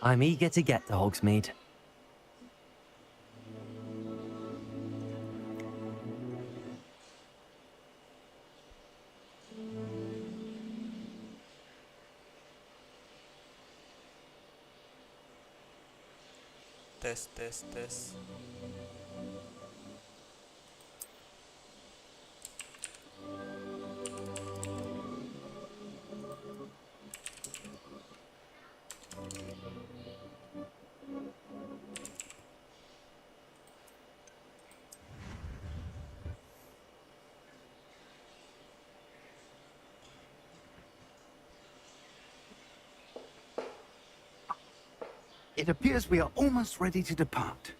I'm eager to get to Hogsmeade. Tes, tes, tes. It appears we are almost ready to depart.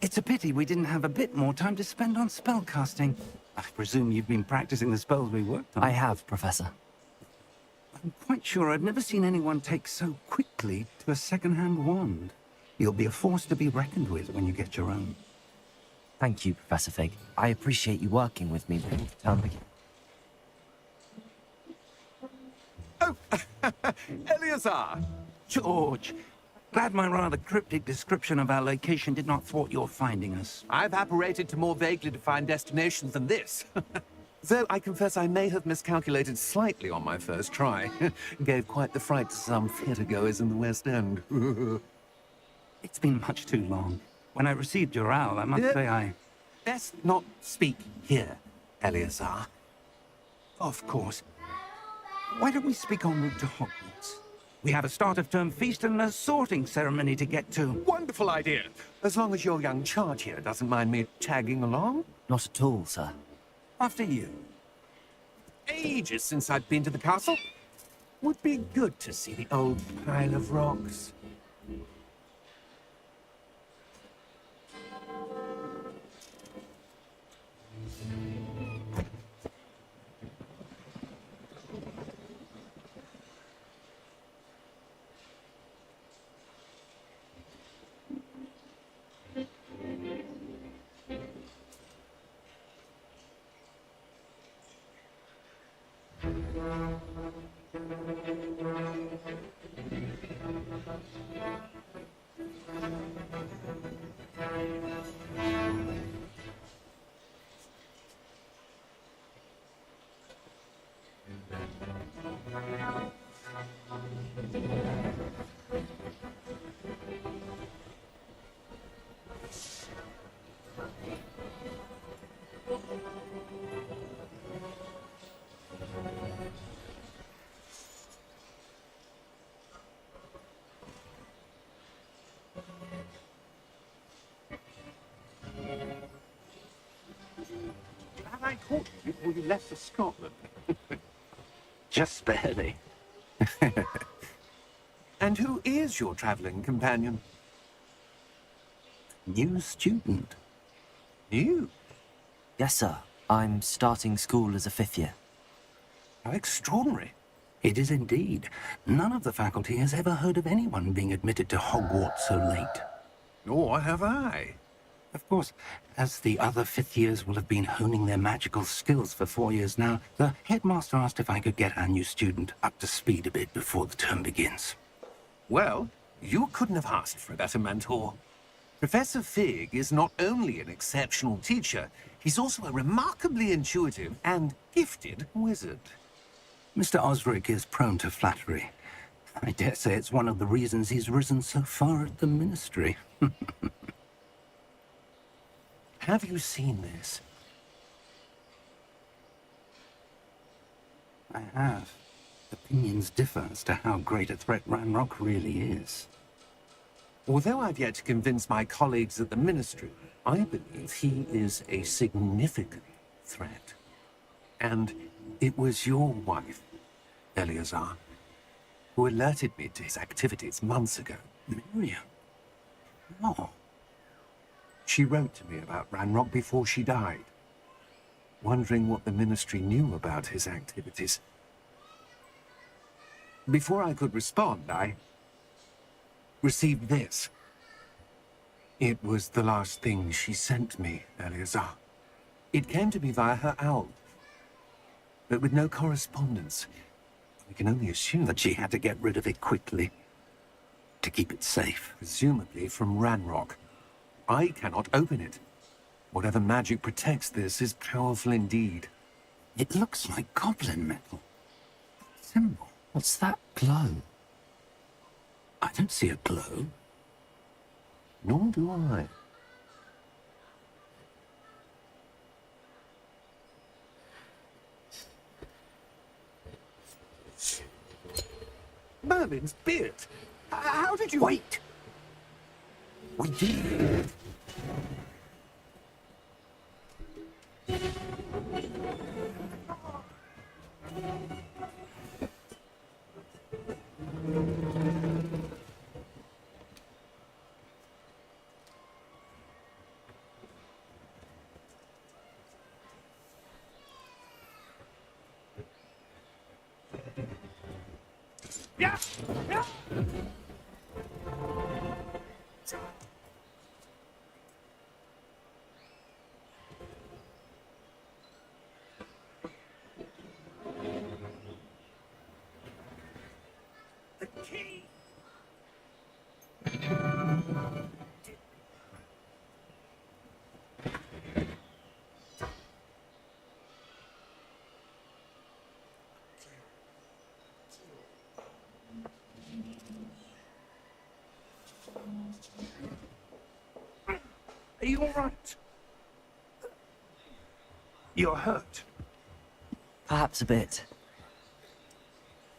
It's a pity we didn't have a bit more time to spend on spellcasting. I presume you've been practicing the spells we worked on. I have, Professor. I'm quite sure I've never seen anyone take so quickly to a second-hand wand. You'll be a force to be reckoned with when you get your own. Thank you, Professor Fig. I appreciate you working with me before the term begins. Oh, Eleazar! George, glad my rather cryptic description of our location did not thwart your finding us. I've apparated to more vaguely defined destinations than this. Though I confess I may have miscalculated slightly on my first try. Gave quite the fright to some theatre-goers in the West End. It's been much too long. When I received your owl, I must say I... Best not speak here, Eleazar. Of course. Why don't we speak en route to Hogwarts? We have a start-of-term feast and a sorting ceremony to get to. Wonderful idea! As long as your young charge here doesn't mind me tagging along. Not at all, sir. After you. Ages since I've been to the castle. Would be good to see the old pile of rocks. I caught you before you left for Scotland. Just barely. And who is your traveling companion? New student. You? Yes, sir. I'm starting school as a 5th year. How extraordinary. It is indeed. None of the faculty has ever heard of anyone being admitted to Hogwarts so late. Nor have I. Of course, as the other 5th years will have been honing their magical skills for 4 years now, the headmaster asked if I could get our new student up to speed a bit before the term begins. Well, you couldn't have asked for a better mentor. Professor Fig is not only an exceptional teacher, he's also a remarkably intuitive and gifted wizard. Mr. Osric is prone to flattery. I dare say it's one of the reasons he's risen so far at the ministry. Have you seen this? I have. Opinions differ as to how great a threat Ranrock really is. Although I've yet to convince my colleagues at the ministry, I believe he is a significant threat. And it was your wife, Eleazar, who alerted me to his activities months ago. Miriam? Oh. She wrote to me about Ranrock before she died, wondering what the ministry knew about his activities. Before I could respond, I received this. It was the last thing she sent me, Eleazar. It came to me via her owl, but with no correspondence. We can only assume That she had to get rid of it quickly. to keep it safe. Presumably from Ranrock. I cannot open it. Whatever magic protects this is powerful indeed. It looks like goblin metal. Symbol. What's that glow? I don't see a glow. Nor do I. Merlin's beard. How did you... Wait! We did. Yeah! Yeah! The key! Are you all right? You're hurt. Perhaps a bit.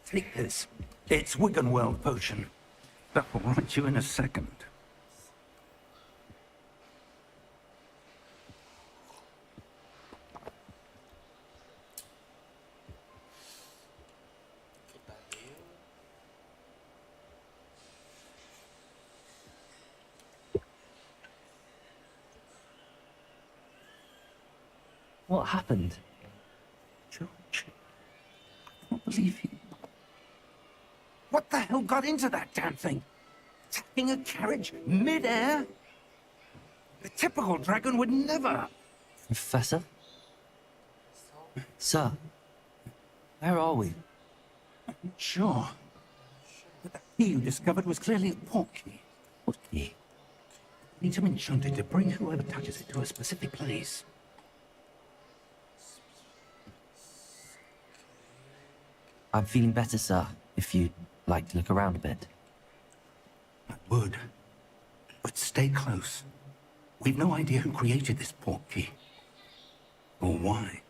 Take this. It's Wiggenweld potion. That will right you in a second. What happened? George, I can't believe you. What the hell got into that damn thing? Attacking a carriage mid-air? The typical dragon would never. Professor? Sir? Where are we? Sure. But the key you discovered was clearly a port key. What key? Need some enchanted to bring whoever touches it to a specific place. I'm feeling better, sir, if you'd like to look around a bit. I would. But stay close. We've no idea who created this port key. Or why.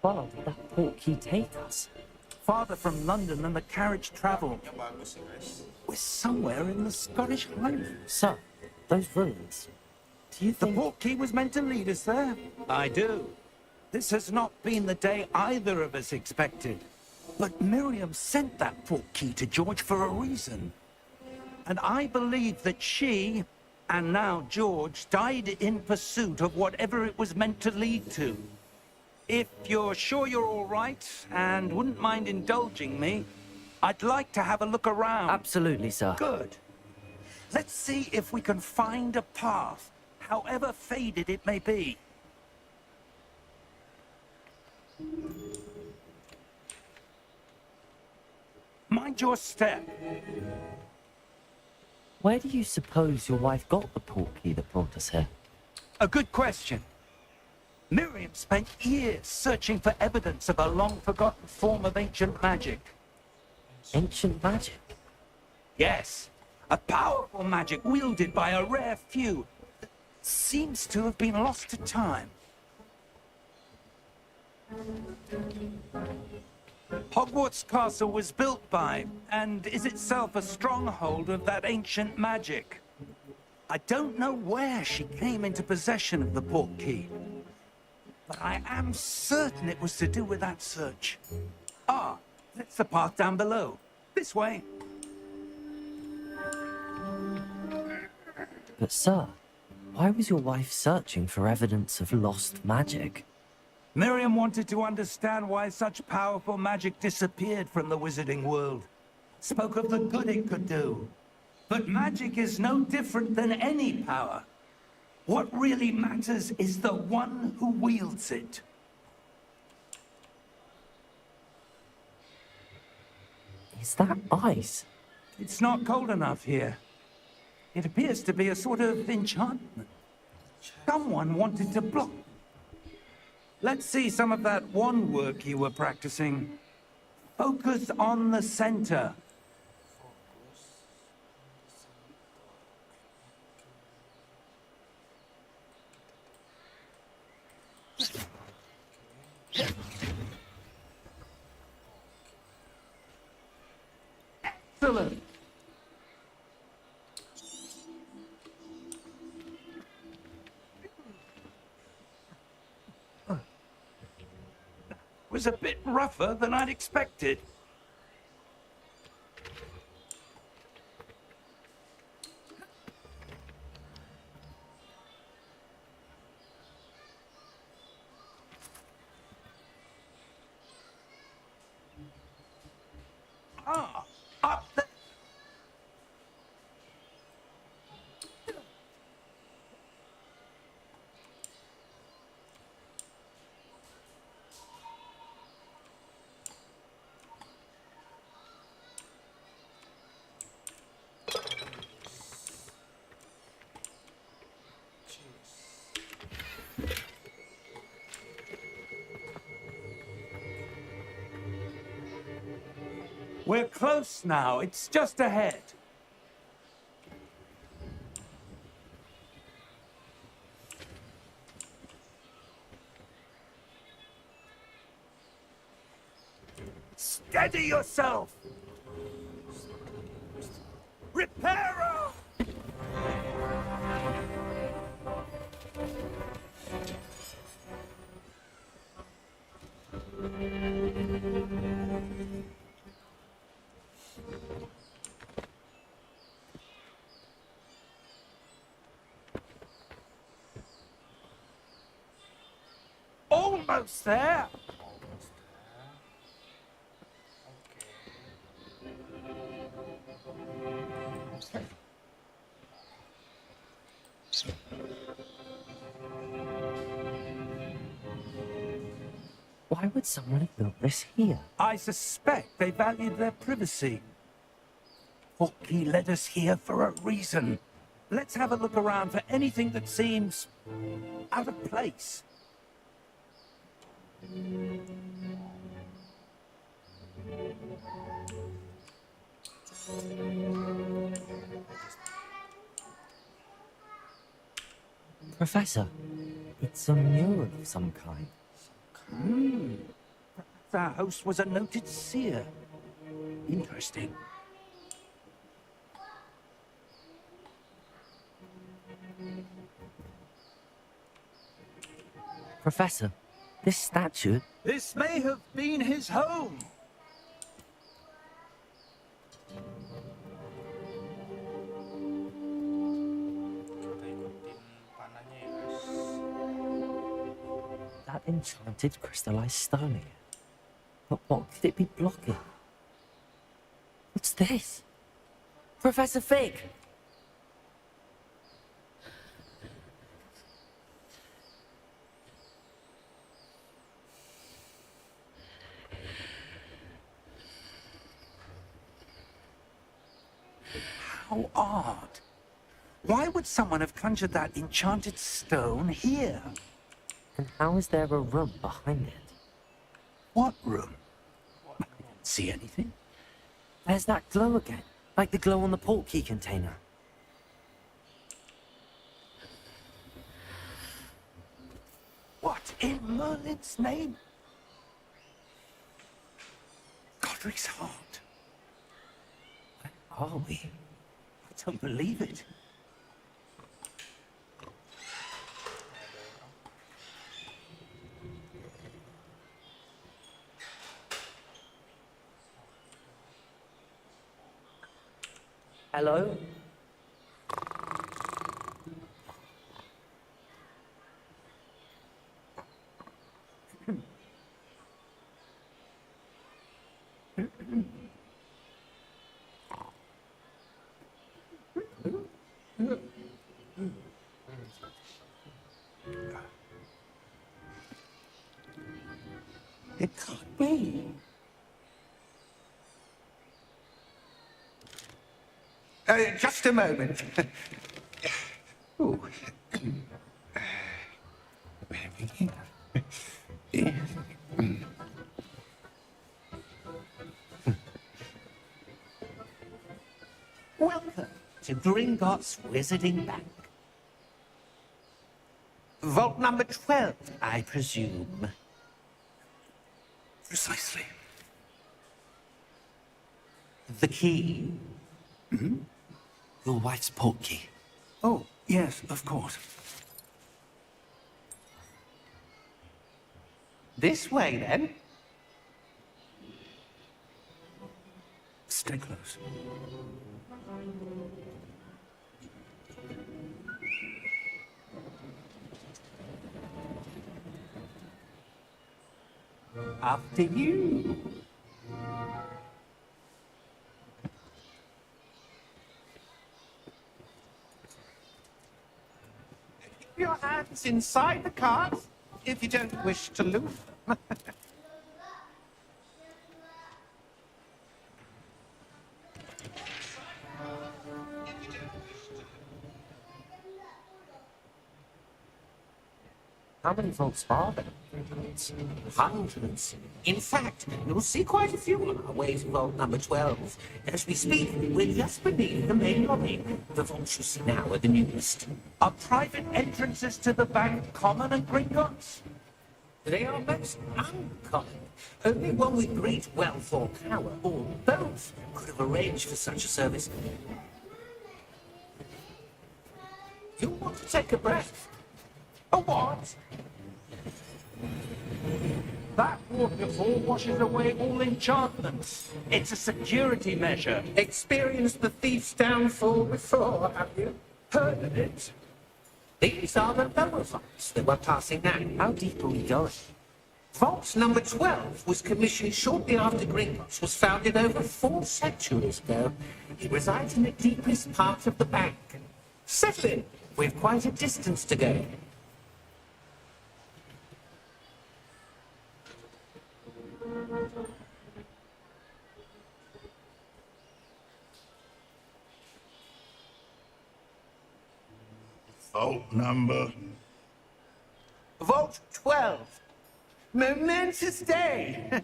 Far did that port key take us? Farther from London than the carriage travelled. Yang bagus ya guys. We're somewhere in the Scottish Highlands. Sir, those ruins. Do you The think... port key was meant to lead us there? I do. This has not been the day either of us expected. But Miriam sent that port key to George for a reason. And I believe that she, and now George, died in pursuit of whatever it was meant to lead to. If you're sure you're all right and wouldn't mind indulging me, I'd like to have a look around. Absolutely, sir. Good. Let's see if we can find a path, however faded it may be. Mind your step. Where do you suppose your wife got the port key that brought us here? A good question. Miriam spent years searching for evidence of a long-forgotten form of ancient magic. Ancient magic? Yes, a powerful magic wielded by a rare few that seems to have been lost to time. Hogwarts Castle was built by, and is itself a stronghold of that ancient magic. I don't know where she came into possession of the port key, but I am certain it was to do with that search. Ah, that's the path down below. This way. But, sir, why was your wife searching for evidence of lost magic? Miriam wanted to understand why such powerful magic disappeared from the wizarding world. Spoke of the good it could do. But magic is no different than any power. What really matters is the one who wields it. Is that ice? It's not cold enough here. It appears to be a sort of enchantment. Someone wanted to block. Let's see some of that wand work you were practicing. Focus on the center. Excellent. Was a bit rougher than I'd expected. Ah, up there. We're close now. It's just ahead. Steady yourself! Reparo! Almost there! Why would someone have built this here? I suspect they valued their privacy. Porky led us here for a reason. Let's have a look around for anything that seems out of place. Professor, it's a mural of some kind. Our host was a noted seer. Interesting. Professor, this statue... This may have been his home. Kita ikutin panahnya ya guys. That enchanted crystallized stone here. But what could it be blocking? What's this? Professor Fig! How odd. Why would someone have conjured that enchanted stone here? And how is there a room behind it? What room? I didn't see anything. There's that glow again, like the glow on the portkey container. What in Merlin's name? Godric's heart. Where are we? I don't believe it. Hello? It can't be. Just a moment. Ooh. Welcome to Gringotts Wizarding Bank. Vault number 12, I presume. Precisely. The key. Your wife's portkey. Oh, yes, of course. This way, then. Stay close. After you. Keep your hands inside the cart if you don't wish to lose them. How many vaults are there? Hundreds. In fact, you'll see quite a few on our way to vault number 12. As we speak, we're just beneath the main lobby. The vaults you see now are the newest. Are private entrances to the bank common at Gringotts? They are most uncommon. Only one with great wealth or power, or both, could have arranged for such a service. You want to take a breath? A what? That waterfall washes away all enchantments. It's a security measure. Experienced the thief's downfall before, have you? Heard of it? These are the lower vaults that we're passing now. How deep are we going? Vault number 12 was commissioned shortly after Gringotts was founded over 4 centuries ago. It resides in the deepest part of the bank. Settle in. We've quite a distance to go. Vault number. Vault 12. Momentous day.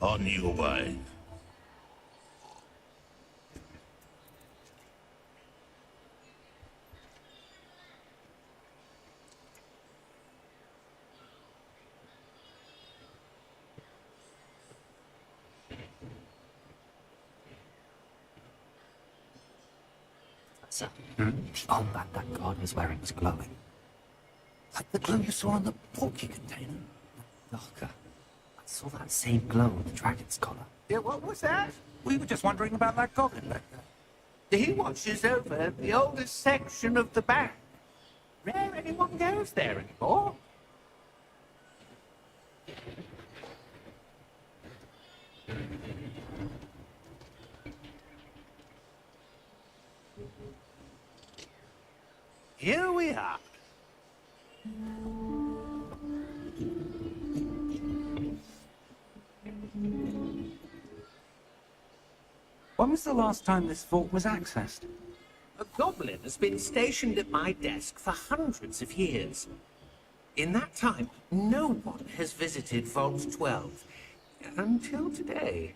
On your way. Sir, the armband that guard was wearing was glowing. Like the glow you saw on the portkey container. Darker. I saw that same glow on the dragon's collar. Yeah, what was that? We were just wondering about that goblin back there. He watches over the oldest section of the bank. Rare anyone goes there anymore. Here we are. When was the last time this vault was accessed? A goblin has been stationed at my desk for hundreds of years. In that time, no one has visited Vault 12 until today.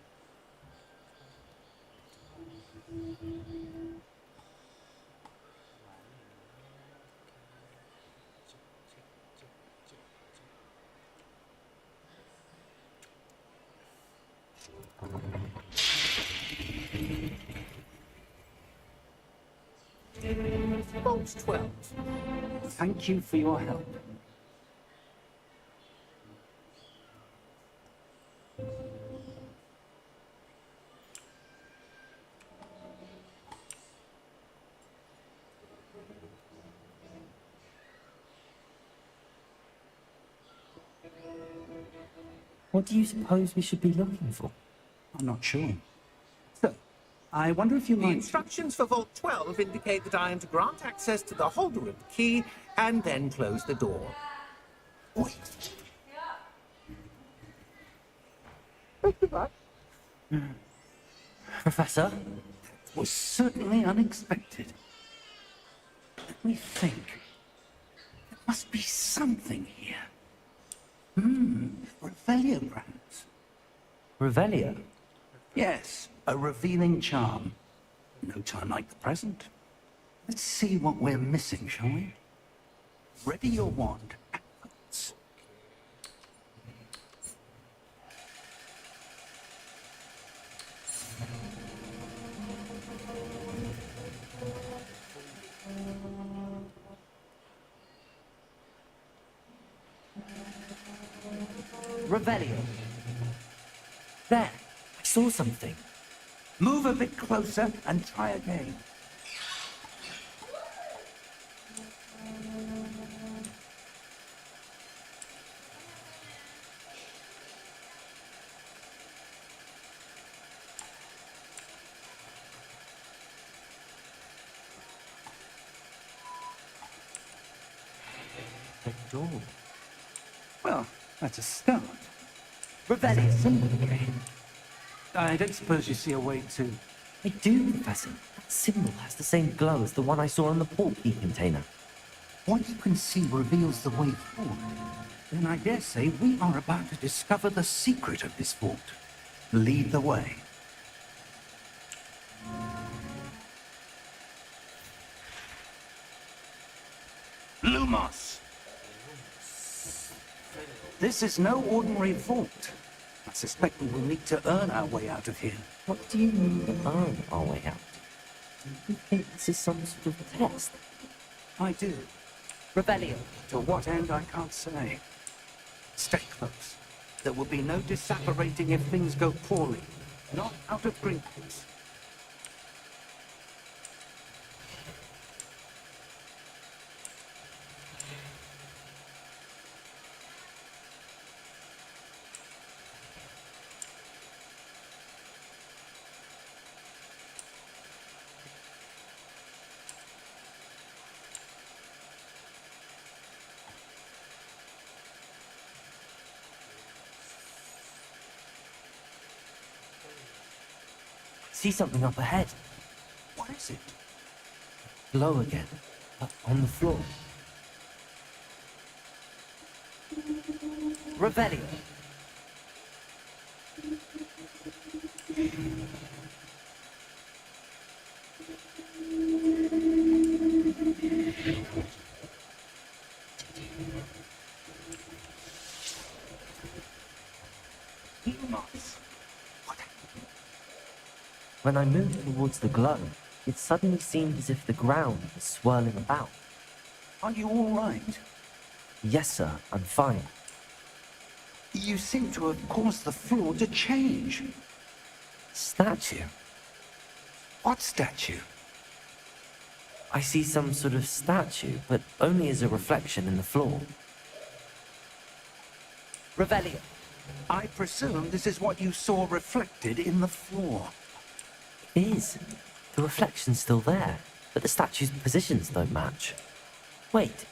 Vault 12. Thank you for your help. What do you suppose we should be looking for? I'm not sure. So, I wonder if you The might... instructions for Vault 12 indicate that I am to grant access to the holder of the key and then close the door. Wait. Professor, that was certainly unexpected. Let me think. There must be something here. Revelio perhaps. Revelio? Yes, a revealing charm. No time like the present. Let's see what we're missing, shall we? Ready your wand. Actions. Revelio. There, I saw something. Move a bit closer and try again. The door. Well, that's a start. Revelio symbol again. I don't suppose you see a way to... I do, Professor. That symbol has the same glow as the one I saw in the portkey container. What you can see reveals the way forward. Then I dare say we are about to discover the secret of this fort. Lead the way. Lumos! This is no ordinary vault. I suspect we will need to earn our way out of here. What do you mean to earn our way out? Do you think this is some sort of test? I do. Revelio. To what end, I can't say. Stay close. There will be no disapparating if things go poorly. Not out of trinkets. See something up ahead. What is it? Glow again, but on the floor. Revelio. Lumos. What happened? When I moved towards the glow, it suddenly seemed as if the ground was swirling about. Are you all right? Yes, sir, I'm fine. You seem to have caused the floor to change. Statue? What statue? I see some sort of statue, but only as a reflection in the floor. Revelio. I presume this is what you saw reflected in the floor. It is. The reflection's still there, but the statue's positions don't match. Wait,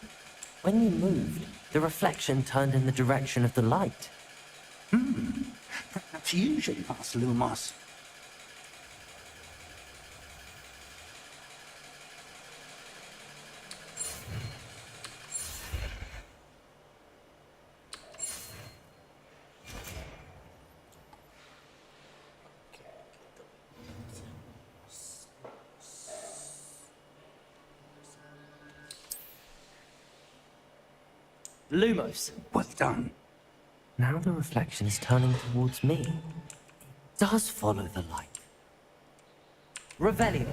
when you moved, the reflection turned in the direction of the light. Perhaps you should pass, Lumos. Lumos. Well done. Now the reflection is turning towards me. It does follow the light. Revelio.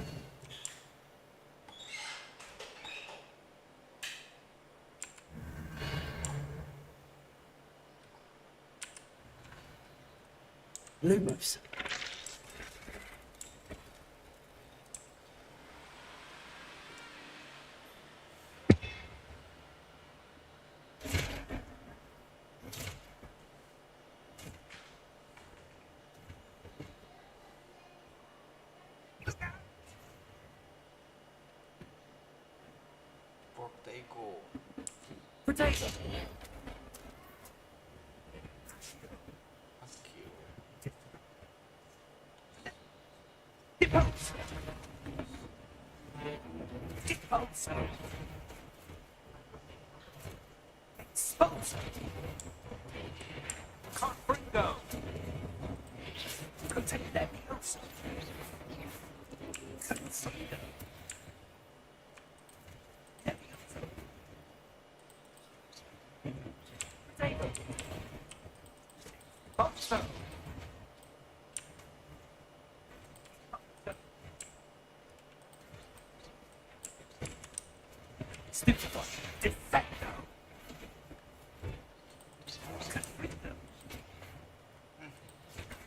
Lumos. Potato. Potato. Expulso. Expulso. Confringo. Protect Leviosa. Confringo. Leviosa. Potato. Expulso. Stupefy. Defecto. Confringo.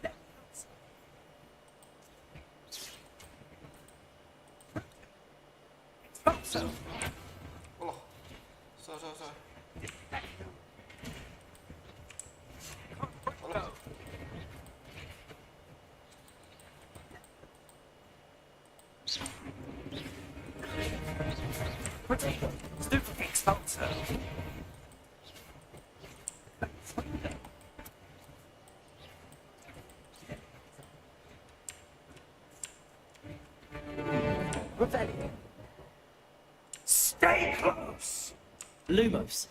Leviosa. Expulso. Allah. Salah. Defecto. Allah. Potato. Stupefy. Expulso. Revelio. Stay close. Lumos.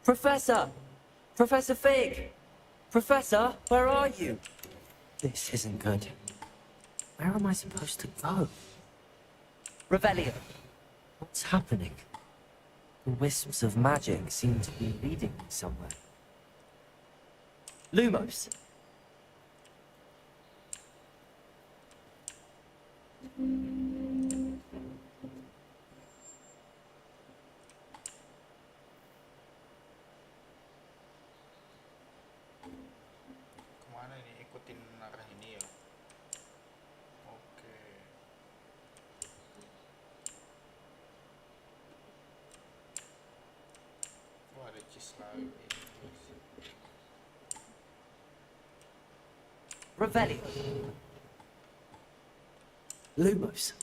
Professor! Professor Fig! Professor, where are you? This isn't good. Where am I supposed to go? Revelio. What's happening? The wisps of magic seem to be leading me somewhere. Lumos. Kemana ini? Ikutin arah ini ya. Oke. Oh, ada cheese lagi. Revelio. Lumos.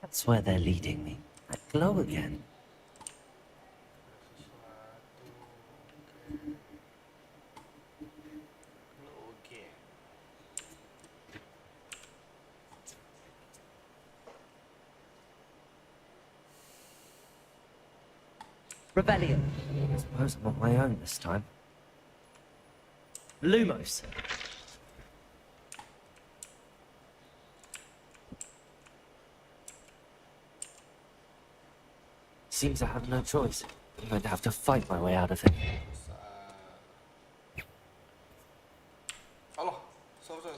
That's where they're leading me. That glow again. Oke. Rebellion. I suppose I'm on my own this time. Lumos. Seems I have no choice. I'm going to have to fight my way out of it. Allah. Salah.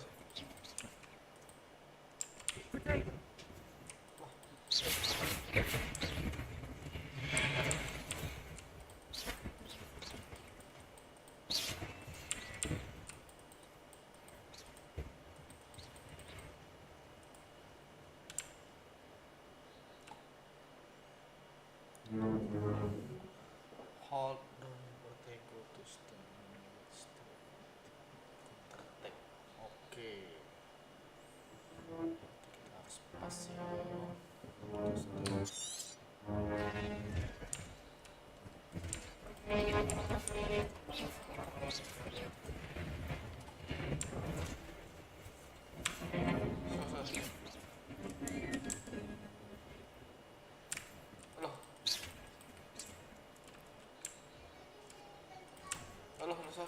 Hold down potato to stand. Counter attack. Oke. Kita harus pas ya.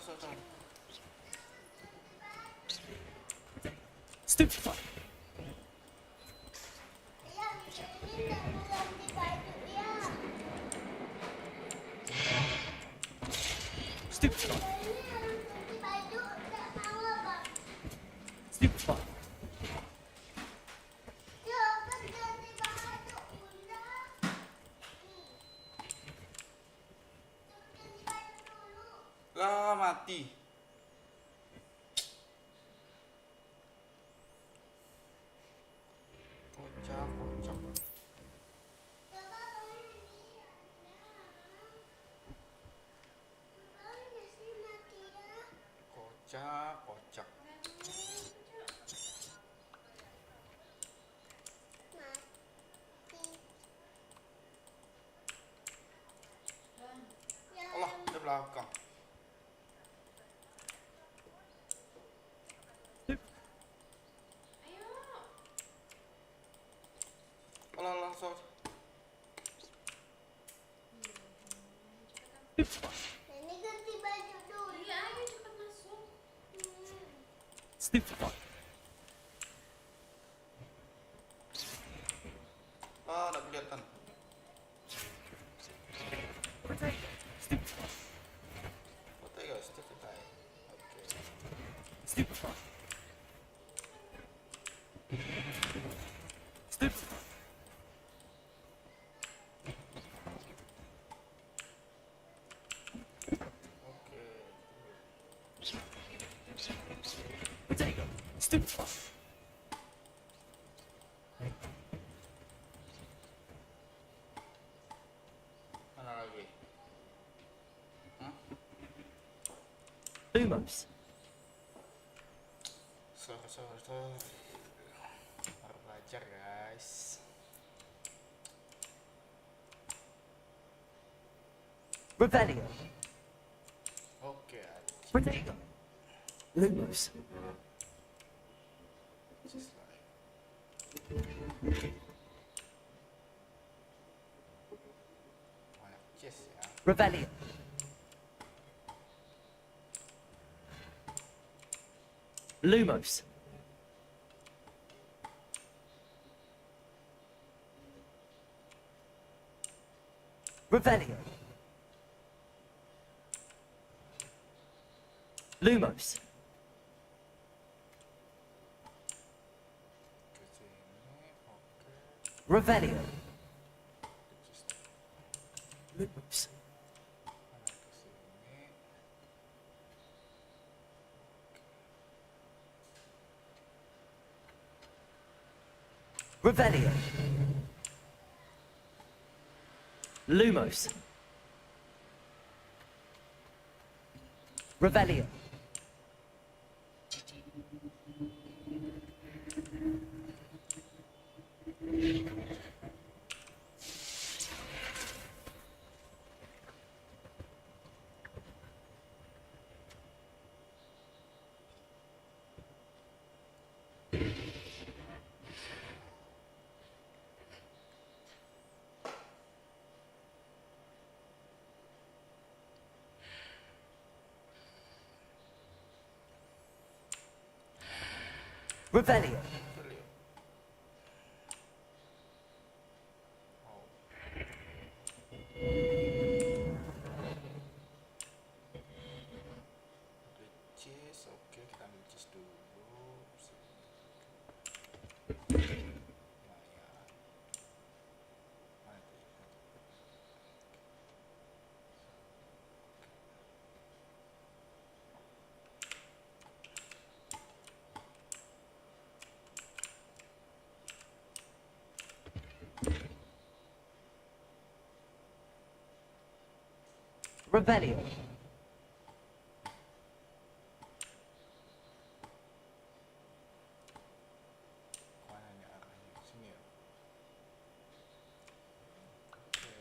Salah. Stupefy. Stupefy. Stupefy. Lah, mati. Kocak. kocak, kocak. Allah, di belakang. Allah, langsung. Ini ganti baju dulu. Iya, ayo cepat masuk. Ah, nggak kelihatan. Oke guys, kita tahu. Oke. Oke. Mana lagi? Lumos. Sorry. Berbajar guys. Revelio. Oke, Protego. Lumos. just like. Banyak chest ya. Revelio. Lumos. Revelio. Lumos. Ke sini, oke. Revelio. Just Lumos. mana ke sini. Revelio. Lumos. Revelio. Revelio. Beli. Oh. Ada cheese, oke kita ambil cheese dulu. Ya, ya. Mana itu? Revelio. Mana nih arahnya? Sini ya. Oke.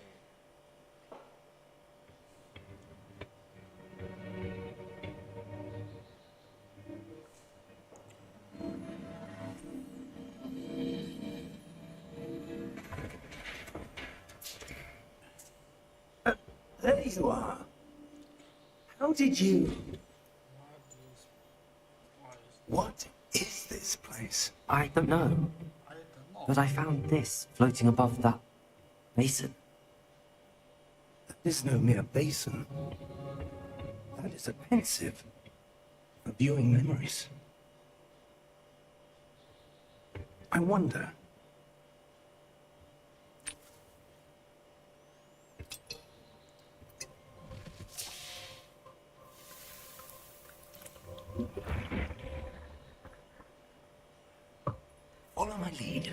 There you are. How did you... What is this place? I don't know, I don't know. but I found this floating above that basin. That is no mere basin. That is a pensive for viewing memories. I wonder... Follow my lead.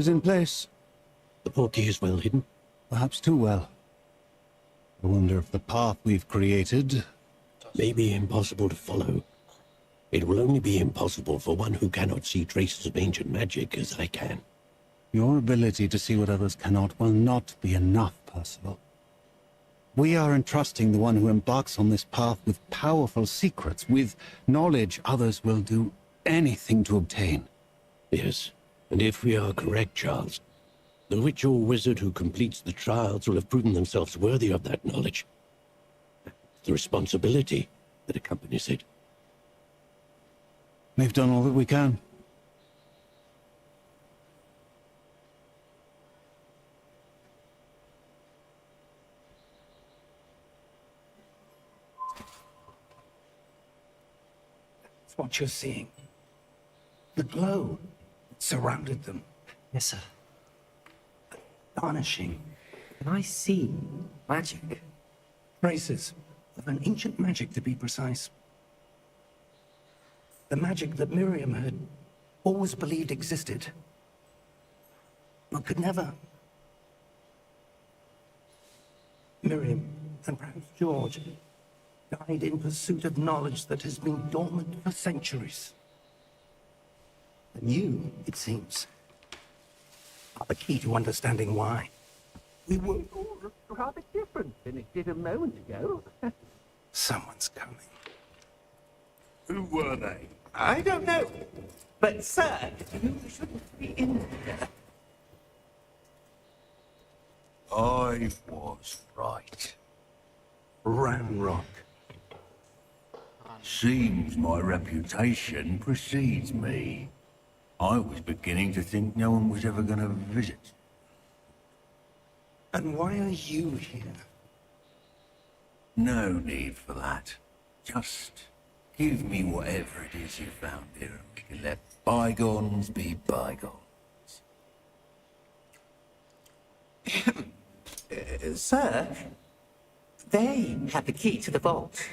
is in place. The portkey is well hidden. Perhaps too well. I wonder if the path we've created... May be impossible to follow. It will only be impossible for one who cannot see traces of ancient magic as I can. Your ability to see what others cannot will not be enough, Percival. We are entrusting the one who embarks on this path with powerful secrets, with knowledge others will do anything to obtain. Yes, and if we are correct, Charles, the witch or wizard who completes the trials will have proven themselves worthy of that knowledge. The responsibility that accompanies it. We've done all that we can. That's what you're seeing. The glow that surrounded them. Yes, sir. Tarnishing. Can I see magic? Traces of an ancient magic, to be precise. The magic that Miriam had always believed existed, but could never. Miriam, and perhaps George, died in pursuit of knowledge that has been dormant for centuries. And you, it seems, are the key to understanding why. We were all rather different than it did a moment ago. Someone's coming. Who were they? I don't know. But, sir, you shouldn't be in here. I was right. Ramrock. Seems my reputation precedes me. I was beginning to think no one was ever going to visit. And why are you here? No need for that. Just give me whatever it is you found here and we can let bygones be bygones. Sir, they have the key to the vault.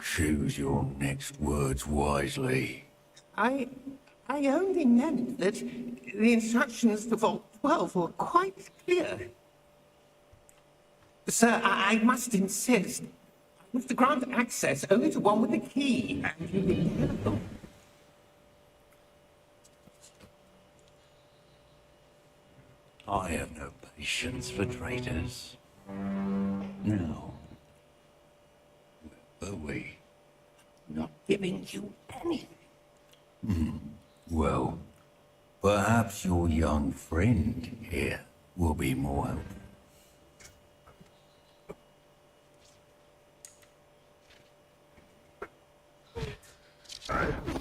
Choose your next words wisely. I only meant that the instructions to Vault 12 were quite clear. Sir, I must insist. I must grant access only to one with the key, and you be careful. I have no patience for traitors. Now, where were we? Not giving you anything. Well, perhaps your young friend here will be more helpful.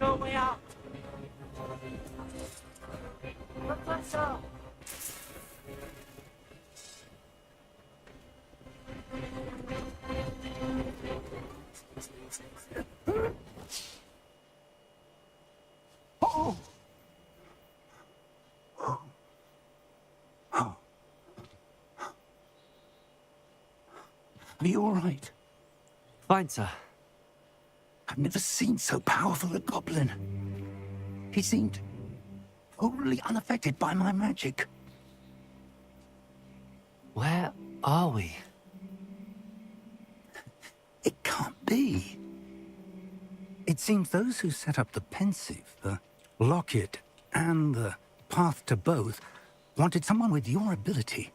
No way out! Professor! Are you all right? Fine, sir. I've never seen so powerful a goblin. He seemed totally unaffected by my magic. Where are we? It can't be. It seems those who set up the pensive, the locket, and the path to both wanted someone with your ability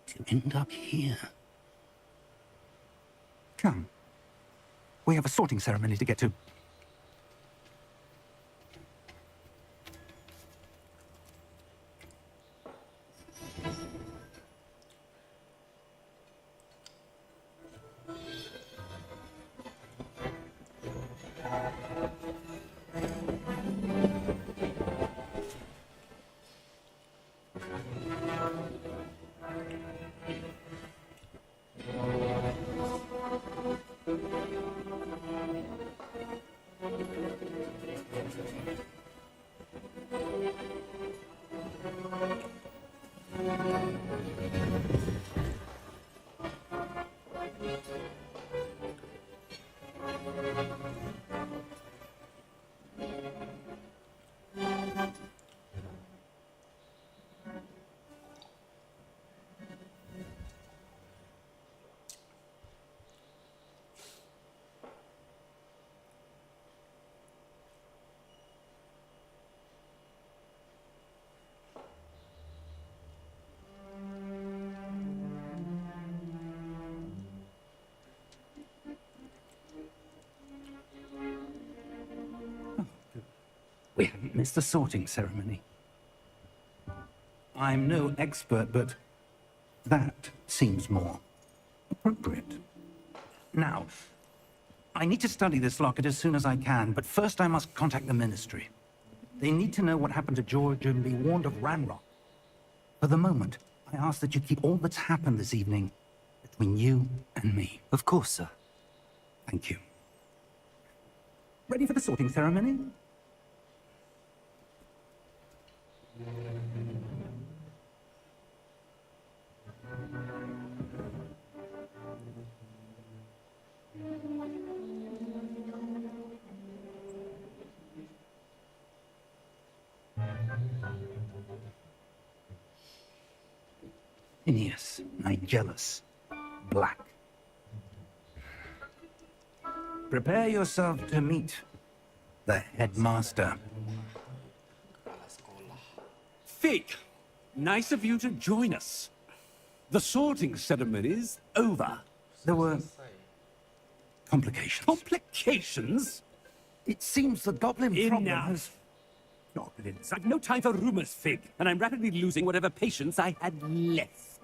to end up here. Come. We have a sorting ceremony to get to. We haven't missed the sorting ceremony. I'm no expert, but that seems more appropriate. Now, I need to study this locket as soon as I can, but first I must contact the Ministry. They need to know what happened to George and be warned of Ranrock. For the moment, I ask that you keep all that's happened this evening between you and me. Of course, sir. Thank you. Ready for the sorting ceremony? Phineas, Nigellus, Black. Prepare yourself to meet the headmaster. Fig, nice of you to join us. The sorting ceremony's over. There were complications. Complications? It seems the goblin problem Enough. has... Goblins. I've no time for rumors, Fig, and I'm rapidly losing whatever patience I had left.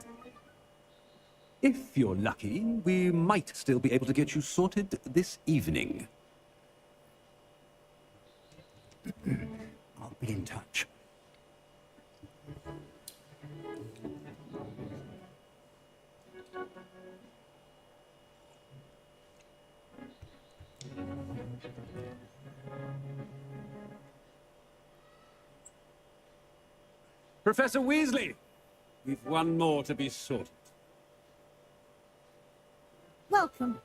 If you're lucky, we might still be able to get you sorted this evening. I'll be in touch. Professor Weasley, we've one more to be sorted. Welcome.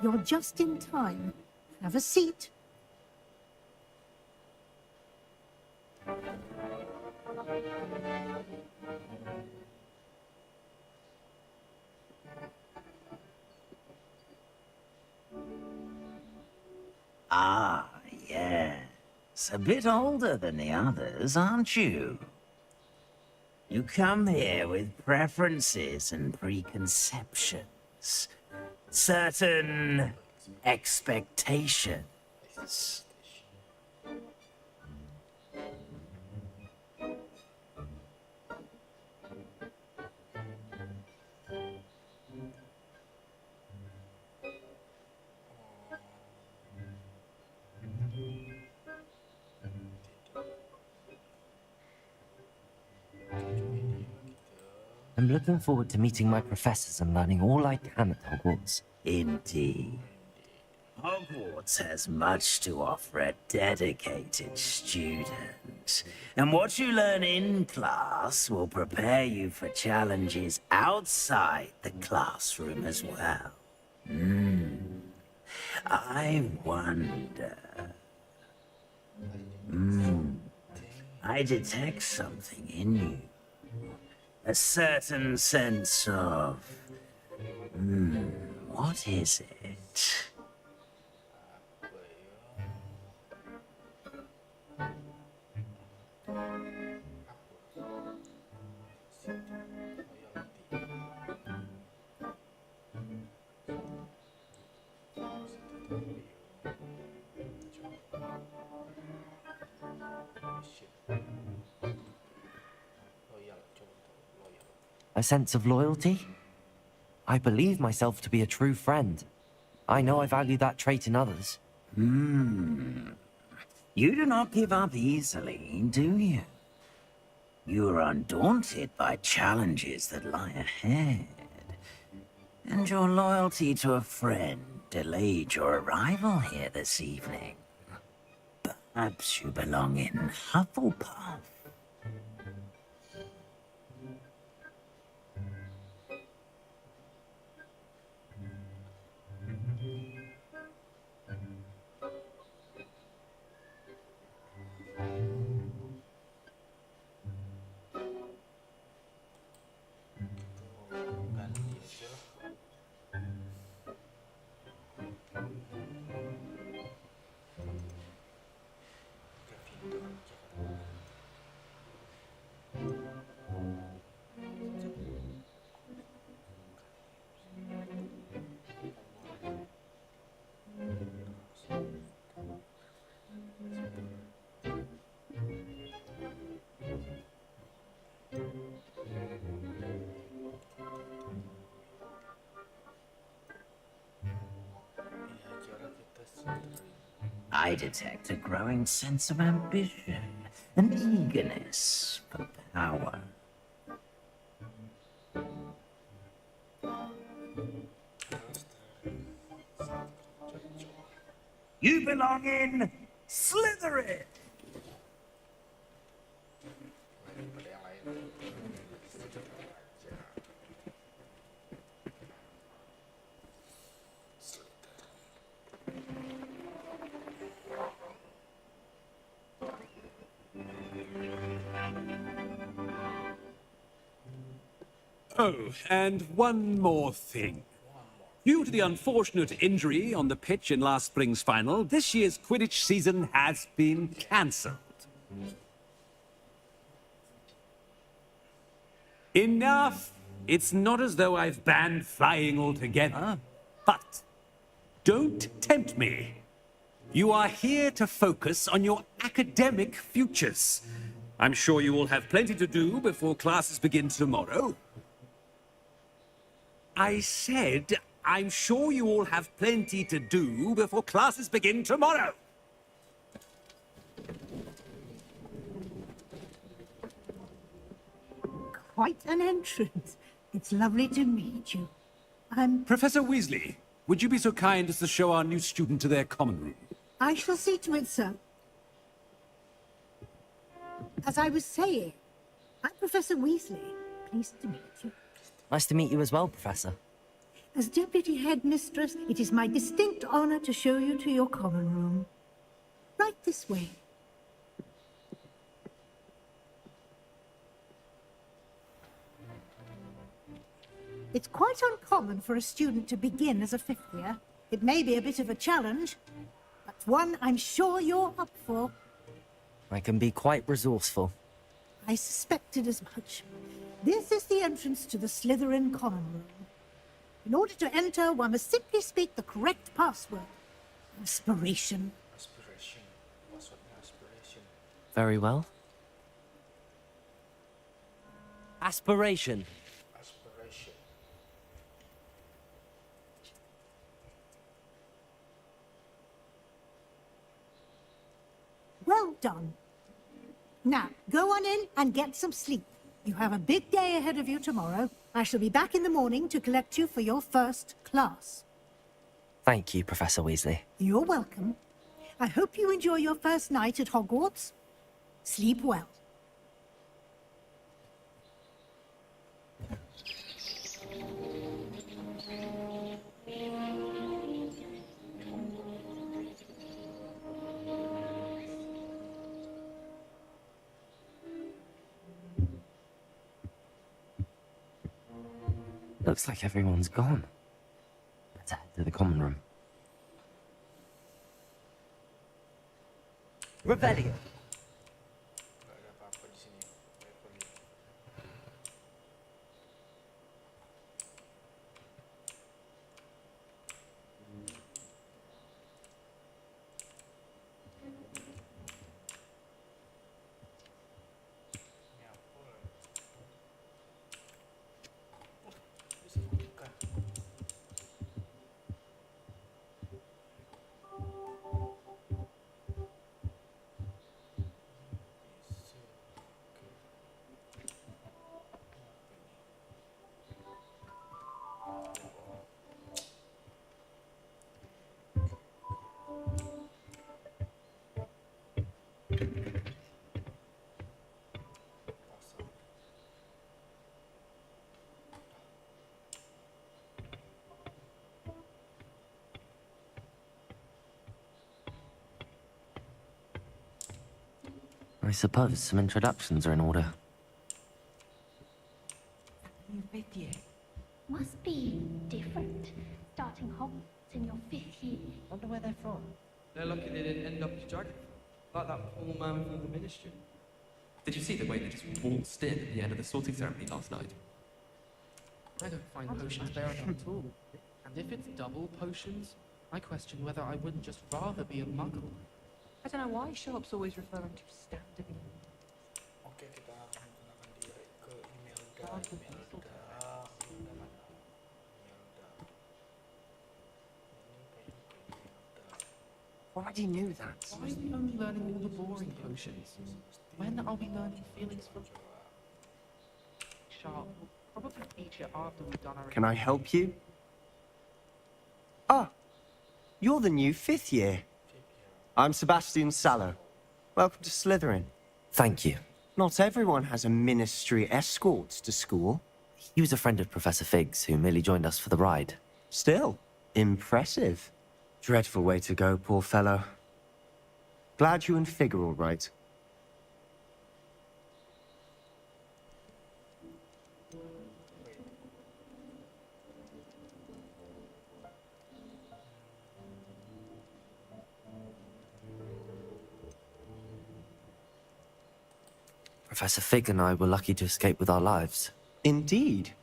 You're just in time. Have a seat. Ah, yes. A bit older than the others, aren't you? You come here with preferences and preconceptions. Certain expectations. I'm looking forward to meeting my professors and learning all I can at Hogwarts. Indeed. Hogwarts has much to offer a dedicated student. And what you learn in class will prepare you for challenges outside the classroom as well. I wonder... I detect something in you. A certain sense of... what is it? A sense of loyalty? I believe myself to be a true friend. I know I value that trait in others. You do not give up easily, do you? You are undaunted by challenges that lie ahead. And your loyalty to a friend delayed your arrival here this evening. Perhaps you belong in Hufflepuff. Ganti aja lah. Gryffindor aja kan. Iya, jarak kita sendiri. I detect a growing sense of ambition, an eagerness for power. You belong in Slytherin! Daripada yang lain sedikit aja. Oh, and one more thing. Due to the unfortunate injury on the pitch in last spring's final, this year's Quidditch season has been cancelled. Enough! It's not as though I've banned flying altogether. But don't tempt me. You are here to focus on your academic futures. I'm sure you all have plenty to do before classes begin tomorrow. I said, I'm sure you all have plenty to do before classes begin tomorrow. Quite an entrance. It's lovely to meet you. Professor Weasley, would you be so kind as to show our new student to their common room? I shall see to it, sir. As I was saying, I'm Professor Weasley. Pleased to meet you. Nice to meet you as well, Professor. As Deputy Headmistress, it is my distinct honor to show you to your common room. Right this way. It's quite uncommon for a student to begin as a fifth year. It may be a bit of a challenge, but one I'm sure you're up for. I can be quite resourceful. I suspected as much. This is the entrance to the Slytherin common room. In order to enter, one must simply speak the correct password. Aspiration. Aspiration. Passwordnya aspiration. Very well. Aspiration. Aspiration. Well done. Now, go on in and get some sleep. You have a big day ahead of you tomorrow. I shall be back in the morning to collect you for your first class. Thank you, Professor Weasley. You're welcome. I hope you enjoy your first night at Hogwarts. Sleep well. Looks like everyone's gone. Let's head to the common room. Revelio. Gak ada apa-apa di sini. Baik pergi. Ini apa? Oh, bisa buka. I suppose some introductions are in order. Must be different. Starting Hogwarts in your 5th year. Wonder where they're from. They're lucky they didn't end up geography, like that poor man from the ministry. Did you see the way they just waltzed in at the end of the sorting ceremony last night? I don't find potions bearable at all. And if it's double potions, I question whether I wouldn't just rather be a muggle. I don't know why Sharp's always referring to standard. Oke, kita menggunakan direct ke Imelda. Already knew that. Why are we only learning all the boring potions? When are we learning feelings from Sharp? We'll probably teach it after we've done our... Can I help you? Ah, you're the new 5th year. I'm Sebastian Sallow. Welcome to Slytherin. Thank you. Not everyone has a ministry escort to school. He was a friend of Professor Fig's who merely joined us for the ride. Still, impressive. Dreadful way to go, poor fellow. Glad you and Fig are all right. Professor Fig and I were lucky to escape with our lives. Indeed.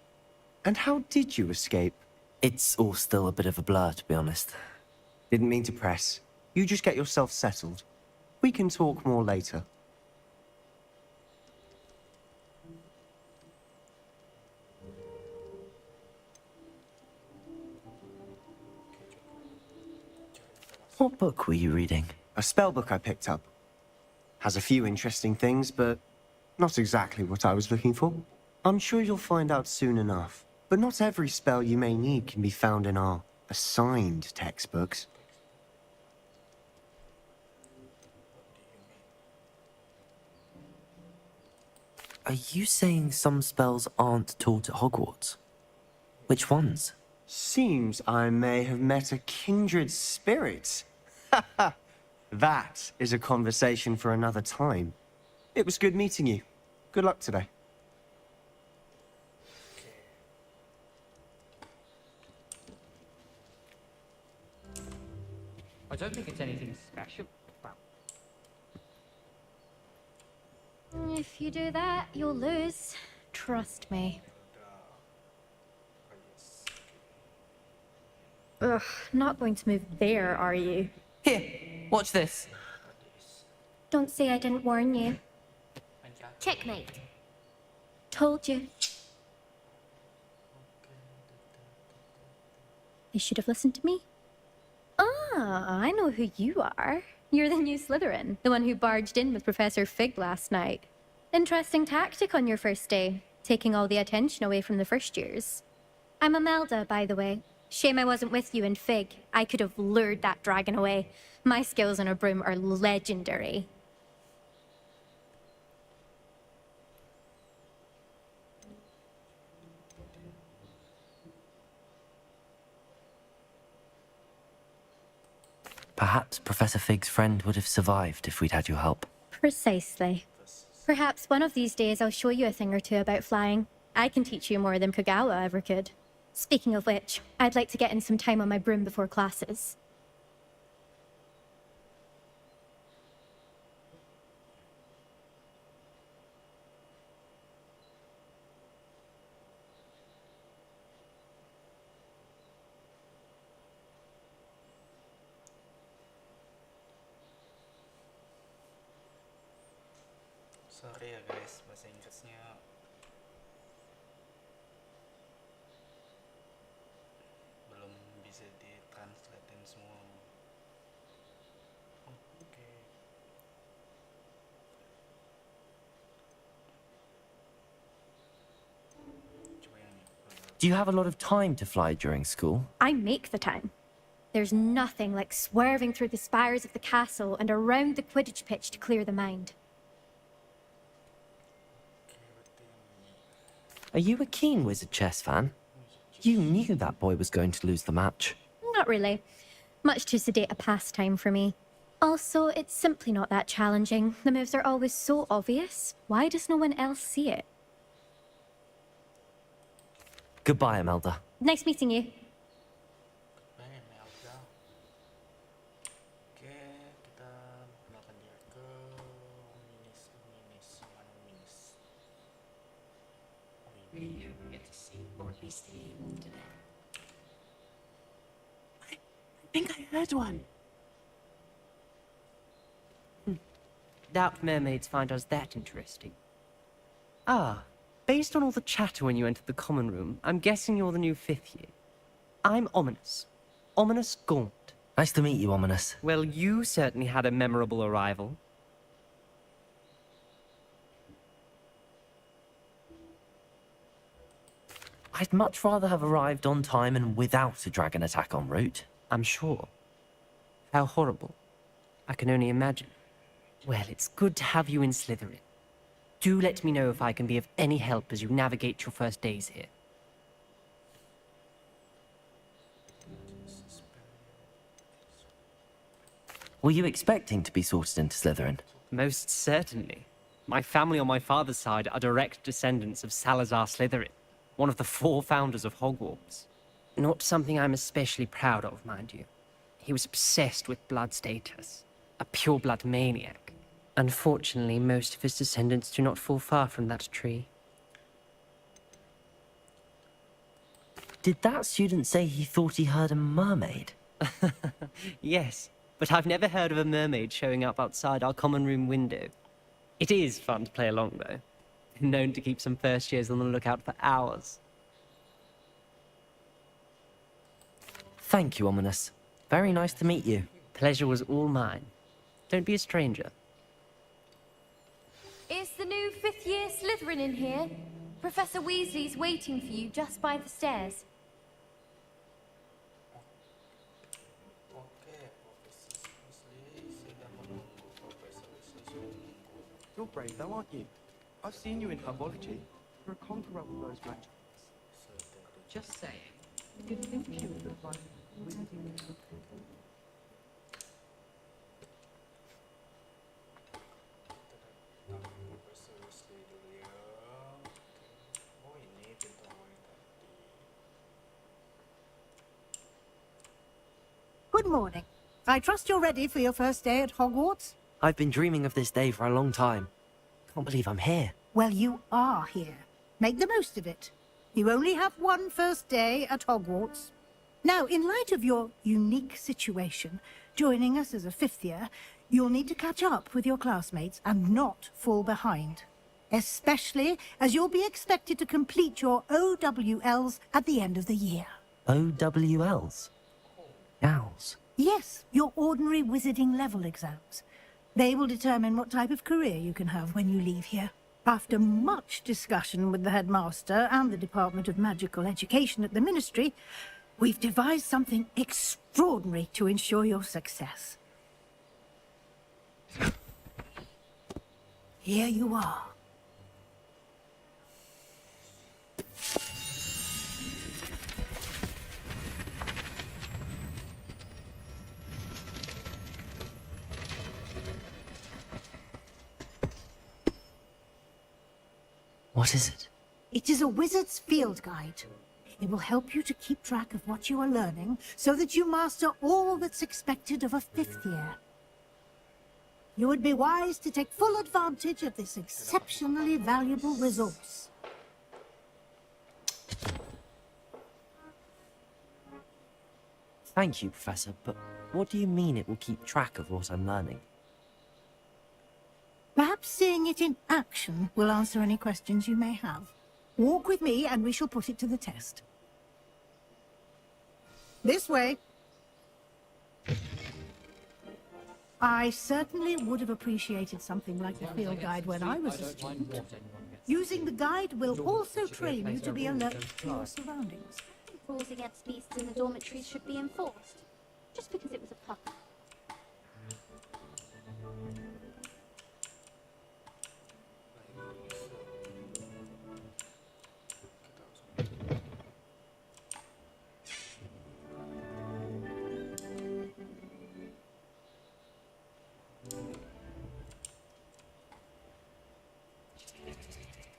And how did you escape? It's all still a bit of a blur, to be honest. Didn't mean to press. You just get yourself settled. We can talk more later. What book were you reading? A spell book I picked up. Has a few interesting things, but not exactly what I was looking for. I'm sure you'll find out soon enough. But not every spell you may need can be found in our assigned textbooks. Are you saying some spells aren't taught at Hogwarts? Which ones? Seems I may have met a kindred spirit. That is a conversation for another time. It was good meeting you. Good luck today. I don't think it's anything special. If you do that, you'll lose. Trust me. Ugh, not going to move there, are you? Here, watch this. Don't say I didn't warn you. Checkmate. Told you. They should have listened to me. Ah, I know who you are. You're the new Slytherin, the one who barged in with Professor Fig last night. Interesting tactic on your first day, taking all the attention away from the first years. I'm Imelda, by the way. Shame I wasn't with you in Fig. I could have lured that dragon away. My skills on a broom are legendary. Perhaps Professor Fig's friend would have survived if we'd had your help. Precisely. Perhaps one of these days I'll show you a thing or two about flying. I can teach you more than Kogawa ever could. Speaking of which, I'd like to get in some time on my broom before classes. Sorry ya guys, bahasa Inggrisnya belum bisa ditranslatein semua. Oke. Coba yang ini. Do you have a lot of time to fly during school? I make the time. there's nothing like swerving through the spires of the castle and around the Quidditch pitch to clear the mind. Are you a keen Wizard chess fan? You knew that boy was going to lose the match. Not really. Much too sedate a pastime for me. Also, it's simply not that challenging. The moves are always so obvious. Why does no one else see it? Goodbye, Imelda. Nice meeting you. Baik, Melda. Oke, kita kenalkan dia ke Minis. Mana Minis? We get to see, or at least hear today. I think I heard one. Doubt mermaids find us that interesting. Ah, based on all the chatter when you entered the common room, I'm guessing you're the new 5th year. I'm Ominous. Ominous Gaunt. Nice to meet you, Ominous. Well, you certainly had a memorable arrival. I'd much rather have arrived on time and without a dragon attack en route. I'm sure. How horrible. I can only imagine. Well, it's good to have you in Slytherin. Do let me know if I can be of any help as you navigate your first days here. Were you expecting to be sorted into Slytherin? Most certainly. My family on my father's side are direct descendants of Salazar Slytherin, one of the 4 founders of Hogwarts. Not something I'm especially proud of, mind you. He was obsessed with blood status, a pure-blood maniac. Unfortunately, most of his descendants do not fall far from that tree. Did that student say he thought he heard a mermaid? Yes, but I've never heard of a mermaid showing up outside our common room window. It is fun to play along, though. Known to keep some first years on the lookout for hours. Thank you, Ominous. Very nice to meet you. Pleasure was all mine. Don't be a stranger. Is the new 5th year Slytherin in here? Professor Weasley's waiting for you just by the stairs. Oke, Profesor Weasley sudah menunggu. Profesor Weasley sudah menunggu. You're brave though, aren't you? I've seen you in herbology. You're a conqueror with those magics. Just saying. You'd think you would look like wizarding. Profesor Weasley dulu ya. Oh, ini pintu yang tadi. Good morning. I trust you're ready for your first day at Hogwarts? I've been dreaming of this day for a long time. Can't believe I'm here. Well, you are here. Make the most of it. You only have one first day at Hogwarts. Now, in light of your unique situation, joining us as a 5th year, you'll need to catch up with your classmates and not fall behind. Especially as you'll be expected to complete your OWLs at the end of the year. OWLs? Owls? Yes, your ordinary wizarding level exams. They will determine what type of career you can have when you leave here. After much discussion with the headmaster and the Department of Magical Education at the Ministry, we've devised something extraordinary to ensure your success. Here you are. What is it? It is a wizard's field guide. It will help you to keep track of what you are learning so that you master all that's expected of a 5th year. You would be wise to take full advantage of this exceptionally valuable resource. Thank you, Professor, but what do you mean it will keep track of what I'm learning? Perhaps seeing it in action will answer any questions you may have. Walk with me and we shall put it to the test. This way. I certainly would have appreciate something like the field guide when I was a student. Using the guide will also train you to be alert to your surroundings. Rules against beasts in the dormitories should be enforced. just because it was a puppy.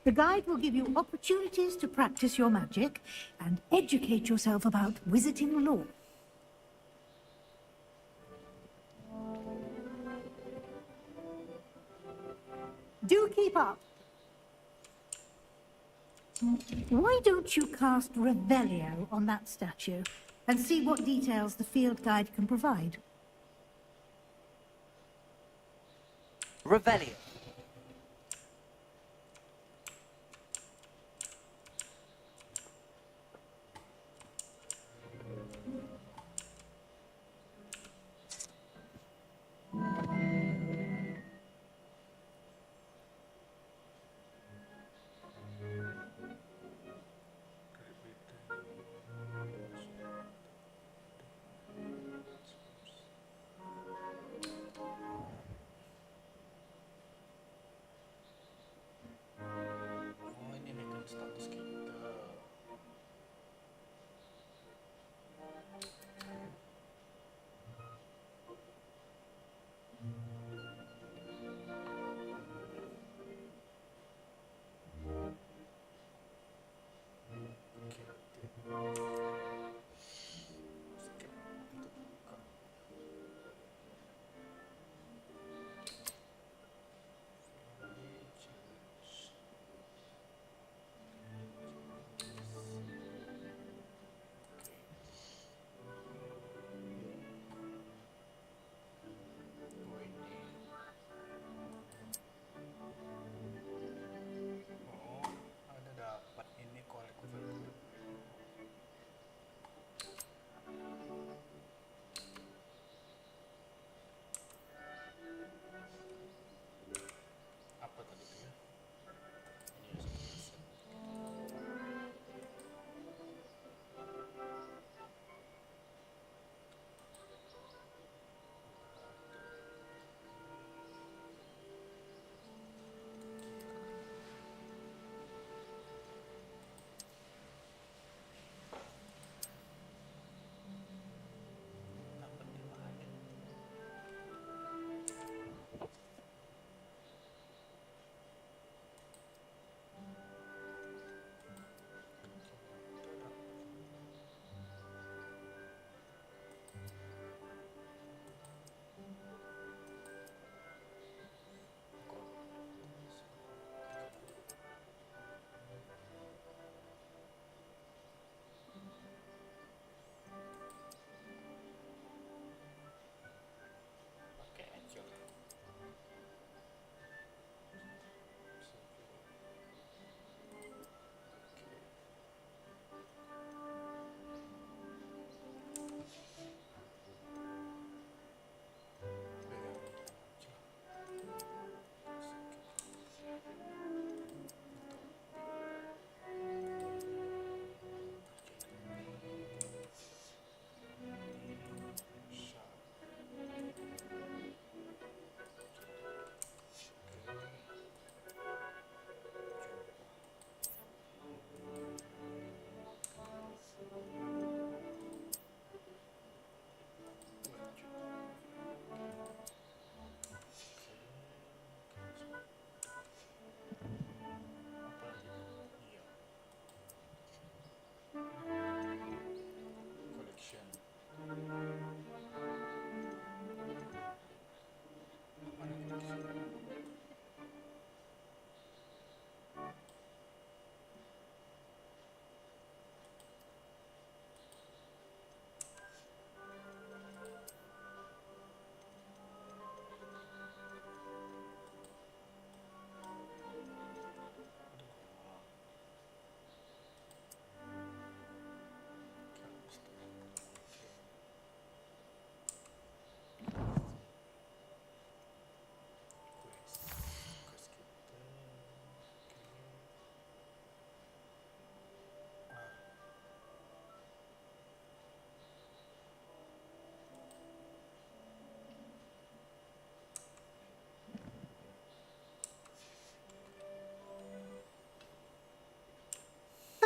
The guide will give you opportunities to practice your magic and educate yourself about wizarding lore. Do keep up. Why don't you cast Revelio on that statue and see what details the field guide can provide? Revelio.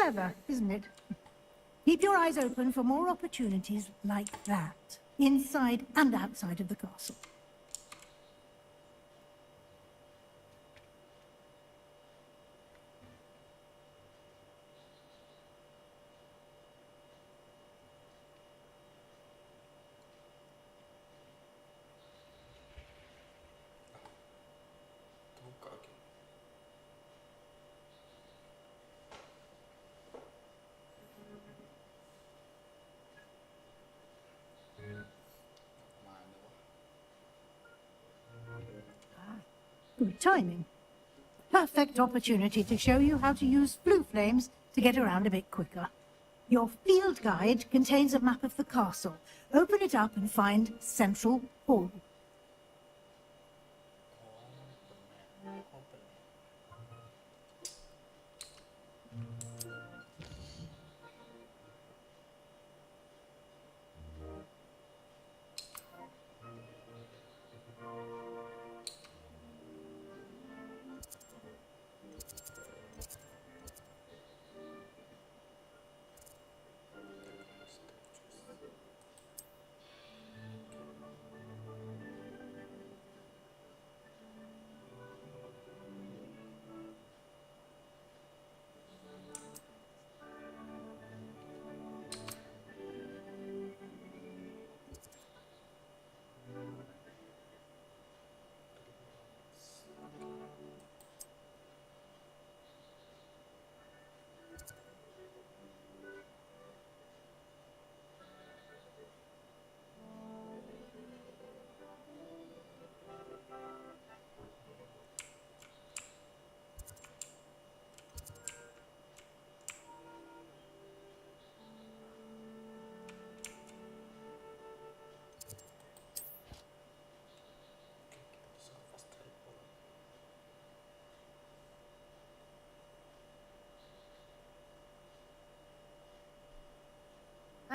Clever, isn't it? Keep your eyes open for more opportunities like that, inside and outside of the castle. Kebuka lagi. Mana wah? Good timing. Perfect opportunity to show you how to use blue flames to get around a bit quicker. Your field guide contains a map of the castle. Open it up and find Central Hall.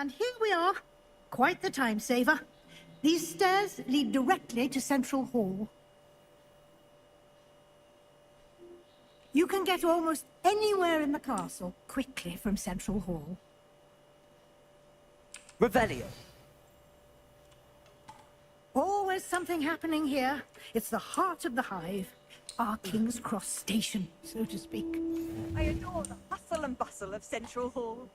And here we are. Quite the time saver. These stairs lead directly to Central Hall. You can get almost anywhere in the castle quickly from Central Hall. Revelio. Always something happening here. It's the heart of the hive. Our King's Cross station, so to speak. I adore the hustle and bustle of Central Hall.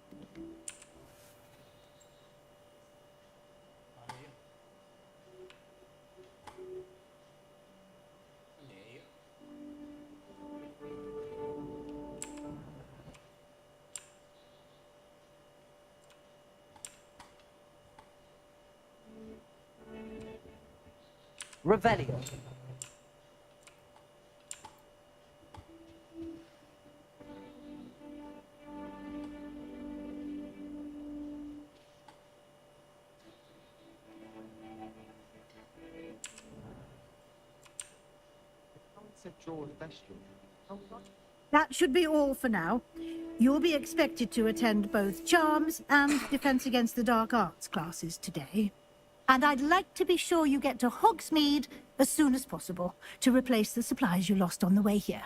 Revelio. That should be all for now. You'll be expected to attend both Charms and Defense Against the Dark Arts classes today. And I'd like to be sure you get to Hogsmeade as soon as possible to replace the supplies you lost on the way here.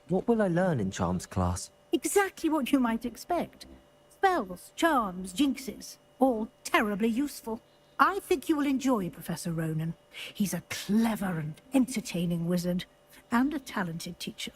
What will I learn in Charms class? Exactly what you might expect. Spells, charms, jinxes, all terribly useful. I think you will enjoy Professor Ronan. He's a clever and entertaining wizard, and a talented teacher.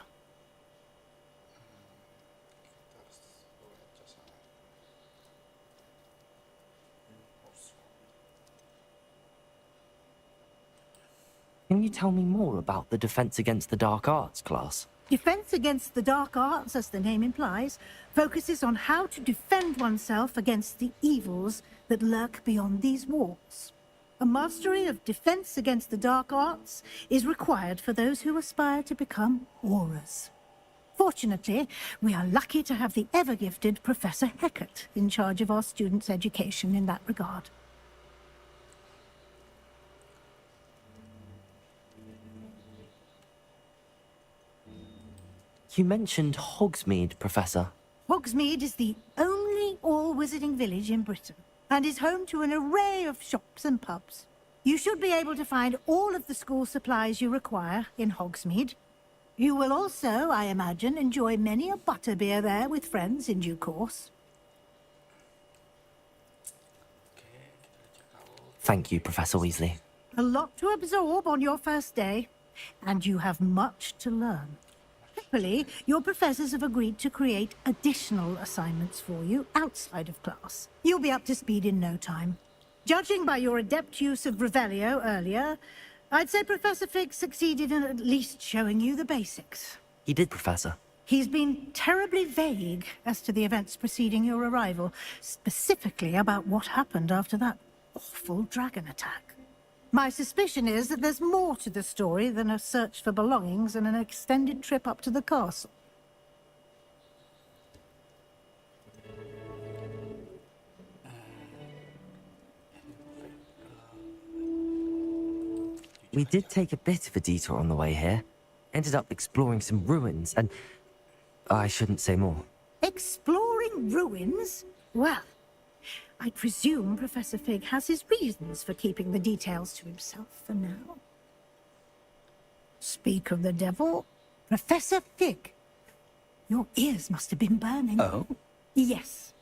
Can you tell me more about the Defense Against the Dark Arts class? Defense Against the Dark Arts, as the name implies, focuses on how to defend oneself against the evils that lurk beyond these walls. A mastery of Defense Against the Dark Arts is required for those who aspire to become Aurors. Fortunately, we are lucky to have the ever-gifted Professor Hecat in charge of our students' education in that regard. You mentioned Hogsmeade, Professor. Hogsmeade is the only all-wizarding village in Britain. and is home to an array of shops and pubs. You should be able to find all of the school supplies you require in Hogsmeade. You will also, I imagine, enjoy many a butterbeer there with friends in due course. Thank you, Professor Weasley. A lot to absorb on your first day, and you have much to learn. Happily, your professors have agreed to create additional assignments for you outside of class. You'll be up to speed in no time. Judging by your adept use of Revelio earlier, I'd say Professor Fig succeeded in at least showing you the basics. He did, Professor. He's been terribly vague as to the events preceding your arrival, specifically about what happened after that awful dragon attack. My suspicion is that there's more to the story than a search for belongings and an extended trip up to the castle. We did take a bit of a detour on the way here. Ended up exploring some ruins, and I shouldn't say more. Exploring ruins? Well, I presume Professor Fig has his reasons for keeping the details to himself for now. Speak of the devil, Professor Fig. Your ears must have been burning. Oh? Yes.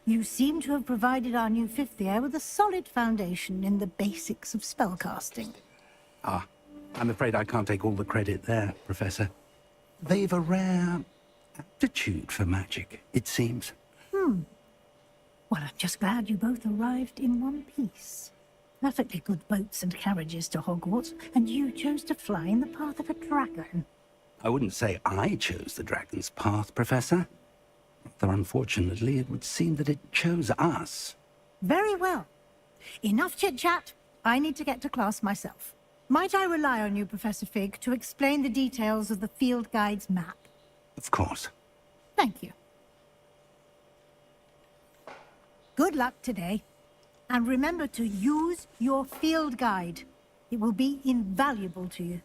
You seem to have provided our new fifth year with a solid foundation in the basics of spellcasting. Ah, I'm afraid I can't take all the credit there, Professor. They've a rare aptitude for magic, it seems. Well, I'm just glad you both arrived in one piece. Perfectly good boats and carriages to Hogwarts, and you chose to fly in the path of a dragon. I wouldn't say I chose the dragon's path, Professor. Though unfortunately, it would seem that it chose us. Very well. Enough chit-chat. I need to get to class myself. Might I rely on you, Professor Fig, to explain the details of the field guide's map? Of course. Thank you. Good luck today. And remember to use your field guide. It will be invaluable to you.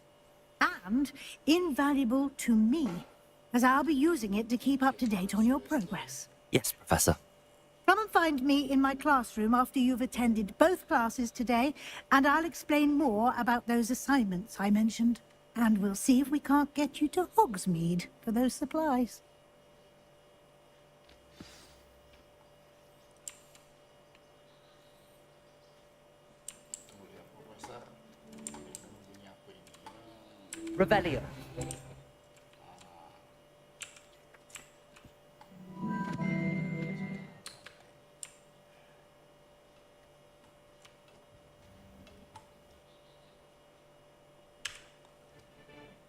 And invaluable to me, as I'll be using it to keep up to date on your progress. Yes, Professor. Come and find me in my classroom after you've attended both classes today, and I'll explain more about those assignments I mentioned. And we'll see if we can't get you to Hogsmeade for those supplies. Revelio.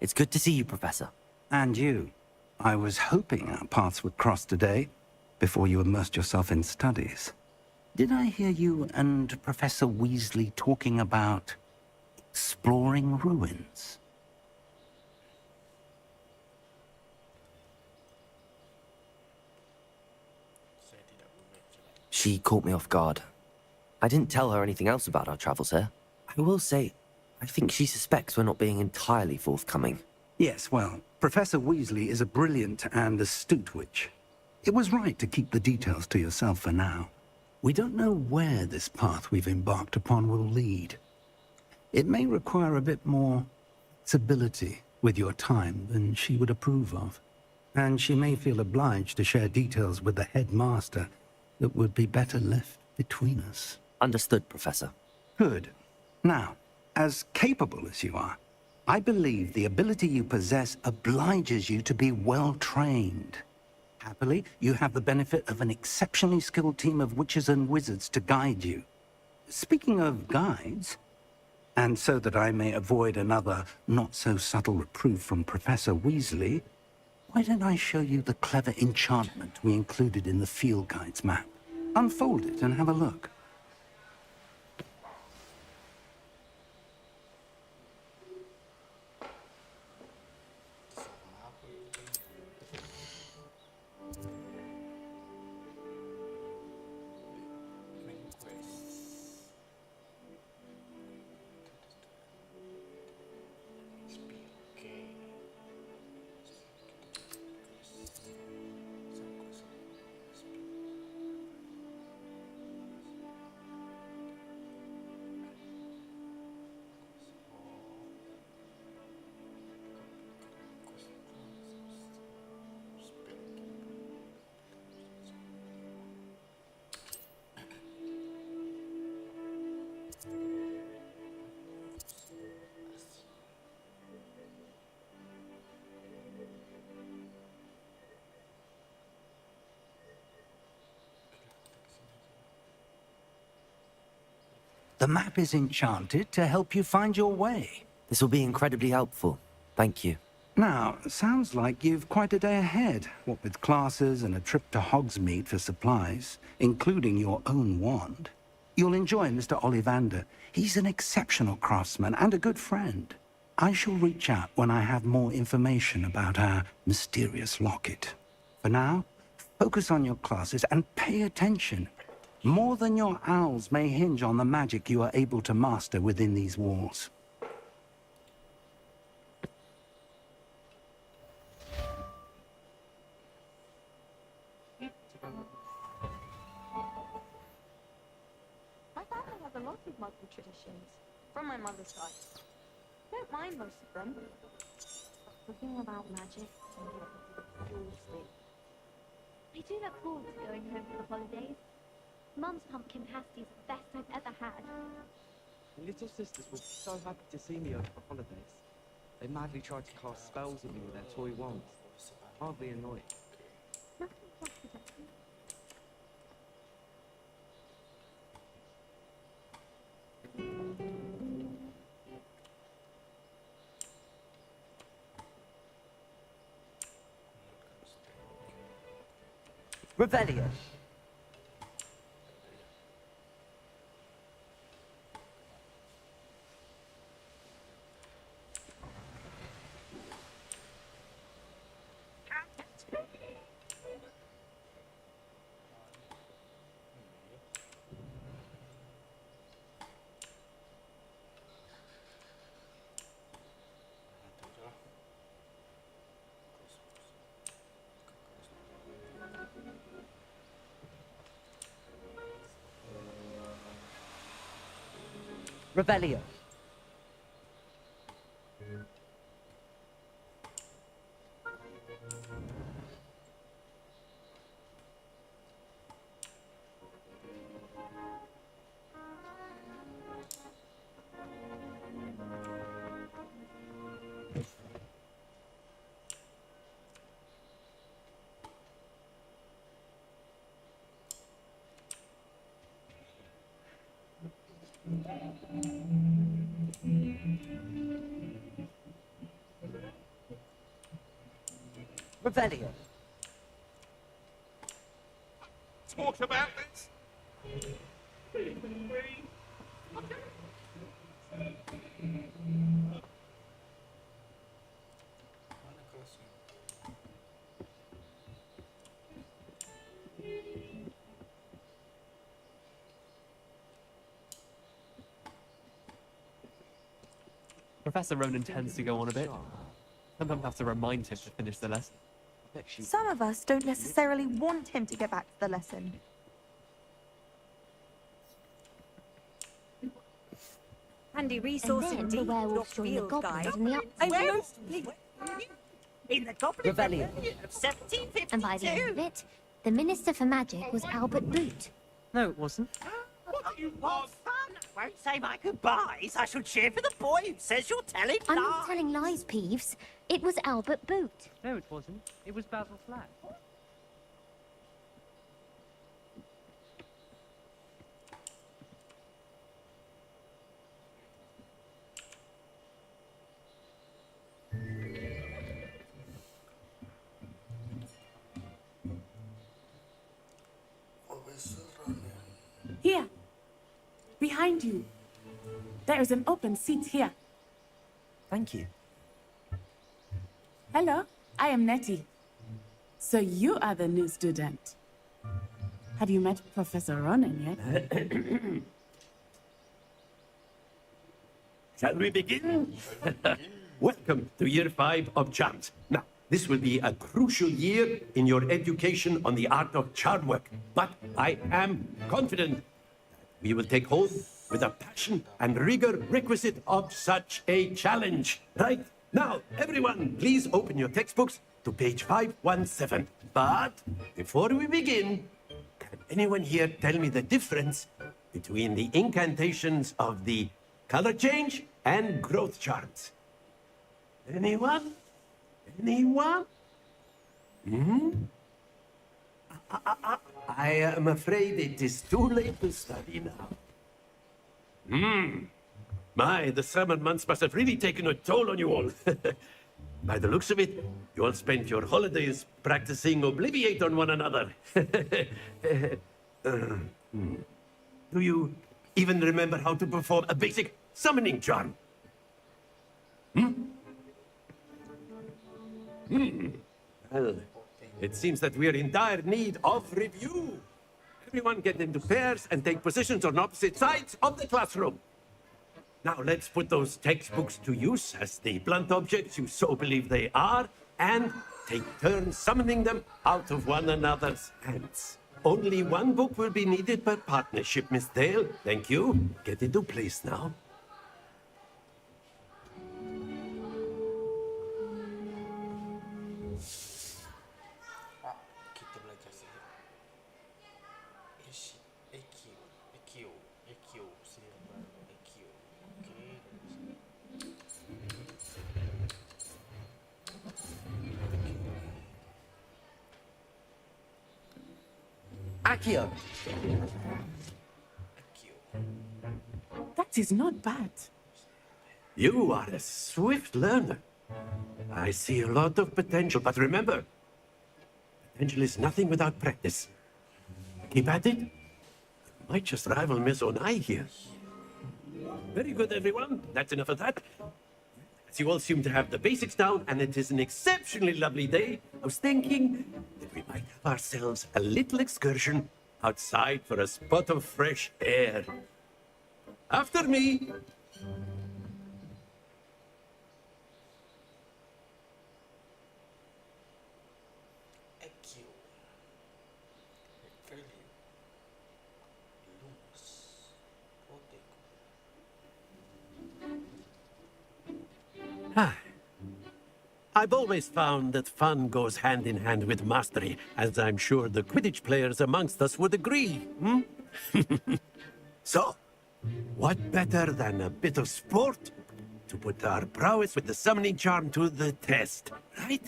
It's good to see you, Professor. And you. I was hoping our paths would cross today, before you immersed yourself in studies. Did I hear you and Professor Weasley talking about exploring ruins? She caught me off guard. I didn't tell her anything else about our travels here. I will say, I think she suspects we're not being entirely forthcoming. Yes, well, Professor Weasley is a brilliant and astute witch. It was right to keep the details to yourself for now. We don't know where this path we've embarked upon will lead. It may require a bit more flexibility with your time than she would approve of. And she may feel obliged to share details with the headmaster that would be better left between us. Understood, Professor. Good. Now, as capable as you are, I believe the ability you possess obliges you to be well-trained. Happily, you have the benefit of an exceptionally skilled team of witches and wizards to guide you. Speaking of guides, and so that I may avoid another not-so-subtle reproof from Professor Weasley, why don't I show you the clever enchantment we included in the field guide's map? Unfold it and have a look. The map is enchanted to help you find your way. This will be incredibly helpful. Thank you. Now, sounds like you've quite a day ahead, what with classes and a trip to Hogsmeade for supplies, including your own wand. You'll enjoy Mr. Ollivander. He's an exceptional craftsman and a good friend. I shall reach out when I have more information about our mysterious locket. For now, focus on your classes and pay attention. More than your owls may hinge on the magic you are able to master within these walls. My family has a lot of Muggle traditions, from my mother's side. Don't mind most of them. But the thing about magic I do look forward to going home for the holidays. Mum's pumpkin pasty is the best I've ever had. Little sisters will be so happy to see me over the holidays. They madly try to cast spells on me with their toy wands. Hardly annoying. Nothing practical. Revelio. Revelio. Revelio. Talk about this. Professor Ronan tends to go on a bit. Sometimes I have to remind him to finish the lesson. Some of us don't necessarily want him to get back to the lesson. Handy resource And then indeed. the werewolves Your join the field goblins guide. in the A werewolf in the Goblin Rebellion. Rebellion of 1752. And by the end of it, the Minister for Magic was Albert Boot. No, it wasn't. What fun! Won't say my goodbyes. I shall cheer for the boy who says you're telling I'm lies. not telling lies, Peeves. It was Albert Boot. No, it wasn't. It was Basil Flack. Here. Behind you. There is an open seat here. Thank you. Hello, I am Nettie. So you are the new student. Have you met Professor Ronan yet? Shall we begin? Welcome to year 5 of charms. Now, this will be a crucial year in your education on the art of charm work. But I am confident that we will take hold with the passion and rigor requisite of such a challenge. Right? Now, everyone, please open your textbooks to page 517. But before we begin, can anyone here tell me the difference between the incantations of the color change and growth charms? Anyone? Anyone? Hmm? I am afraid it is too late to study now. My, the summer months must have really taken a toll on you all. By the looks of it, you all spent your holidays practicing Obliviate on one another. Do you even remember how to perform a basic summoning charm? Well, it seems that we are in dire need of review. Everyone get into pairs and take positions on opposite sides of the classroom. Now let's put those textbooks to use as the blunt objects you so believe they are, and take turns summoning them out of one another's hands. Only one book will be needed per partnership, Miss Dale. Thank you. Get into place now. Kita belajar sihir. EQ, sihir baru EQ. Okey. Accio! That is not bad. You are a swift learner. I see a lot of potential, but remember, potential is nothing without practice. Keep at it. You might just rival Miss Onai here. Very good, everyone. That's enough of that. As you all seem to have the basics down, and it is an exceptionally lovely day, I was thinking that we might have ourselves a little excursion outside for a spot of fresh air. After me. EQ. Value. Lumos. Protego. I've always found that fun goes hand in hand with mastery, as I'm sure the Quidditch players amongst us would agree. So, what better than a bit of sport to put our prowess with the summoning charm to the test, right?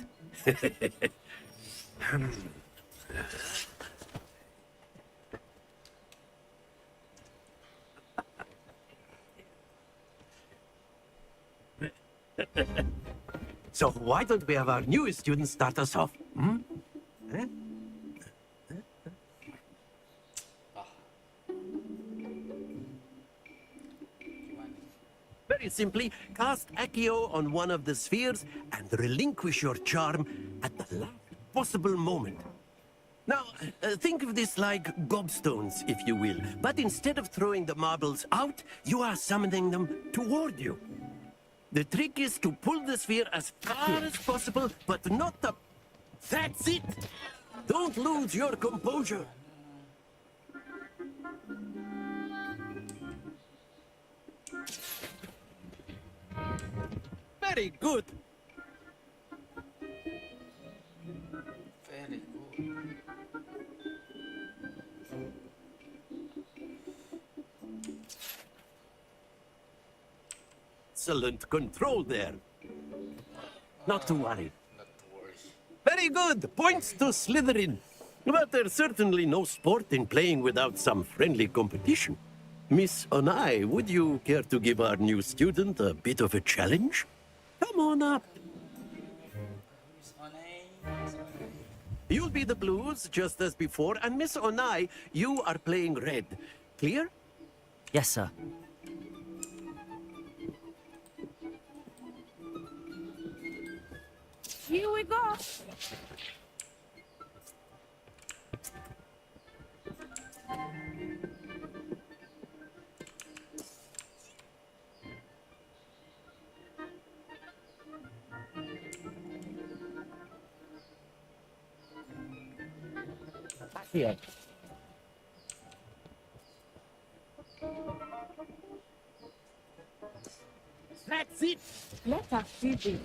So why don't we have our newest student start us off? Eh? Very simply, cast Accio on one of the spheres and relinquish your charm at the last possible moment. Now, think of this like gobstones, if you will. But instead of throwing the marbles out, you are summoning them toward you. The trick is to pull the sphere as far as possible, but not up. That's it! Don't lose your composure. Very good. Very good. Excellent control there. Not to worry. Very good. Points to Slytherin. But there's certainly no sport in playing without some friendly competition. Miss Onai, would you care to give our new student a bit of a challenge? Come on up. You'll be the blues, just as before, and Miss Onai, you are playing red. Clear? Yes, sir. Here we go. Here. That's it. Let us see this.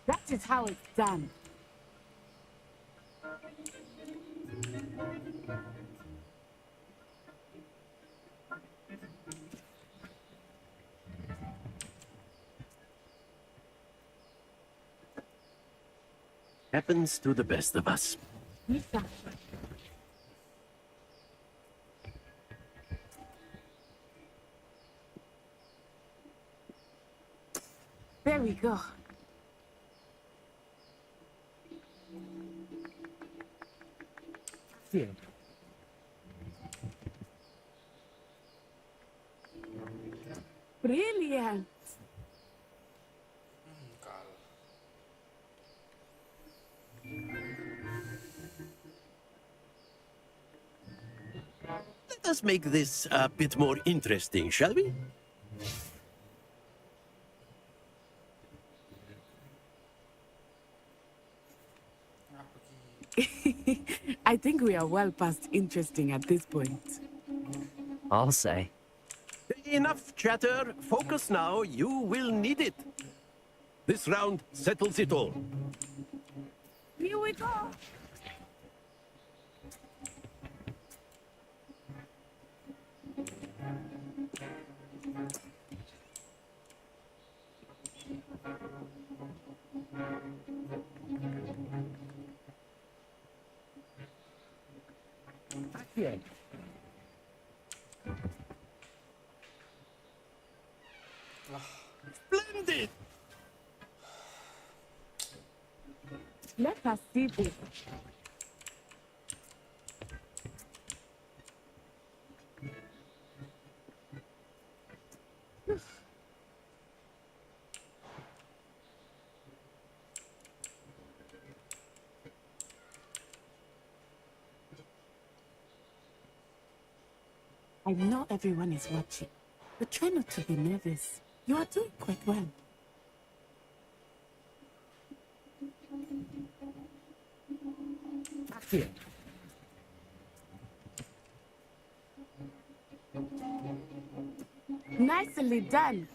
That is how it's done. Happens to the best of us. There we go. Here. Brilliant. Let us make this a bit more interesting, shall we? I think we are well past interesting at this point. I'll say. Enough chatter. Focus now. You will need it. This round settles it all. Here we go. Here. Splendid! Let us see this. I know everyone is watching, but try not to be nervous. You are doing quite well. Here. Nicely done.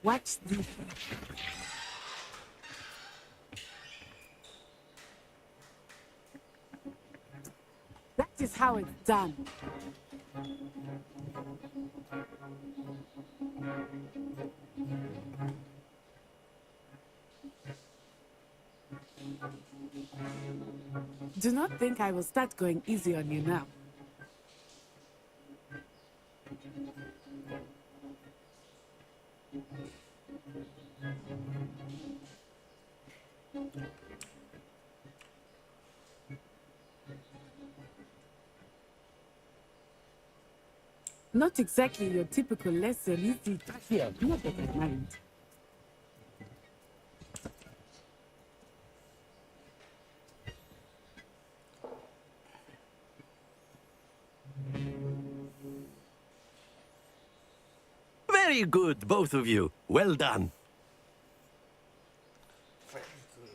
Watch this. That is how it's done. Do not think I will start going easy on you now. Not exactly your typical lesson, is it? Here, not that I mind. Very good, both of you. Well done. Very good.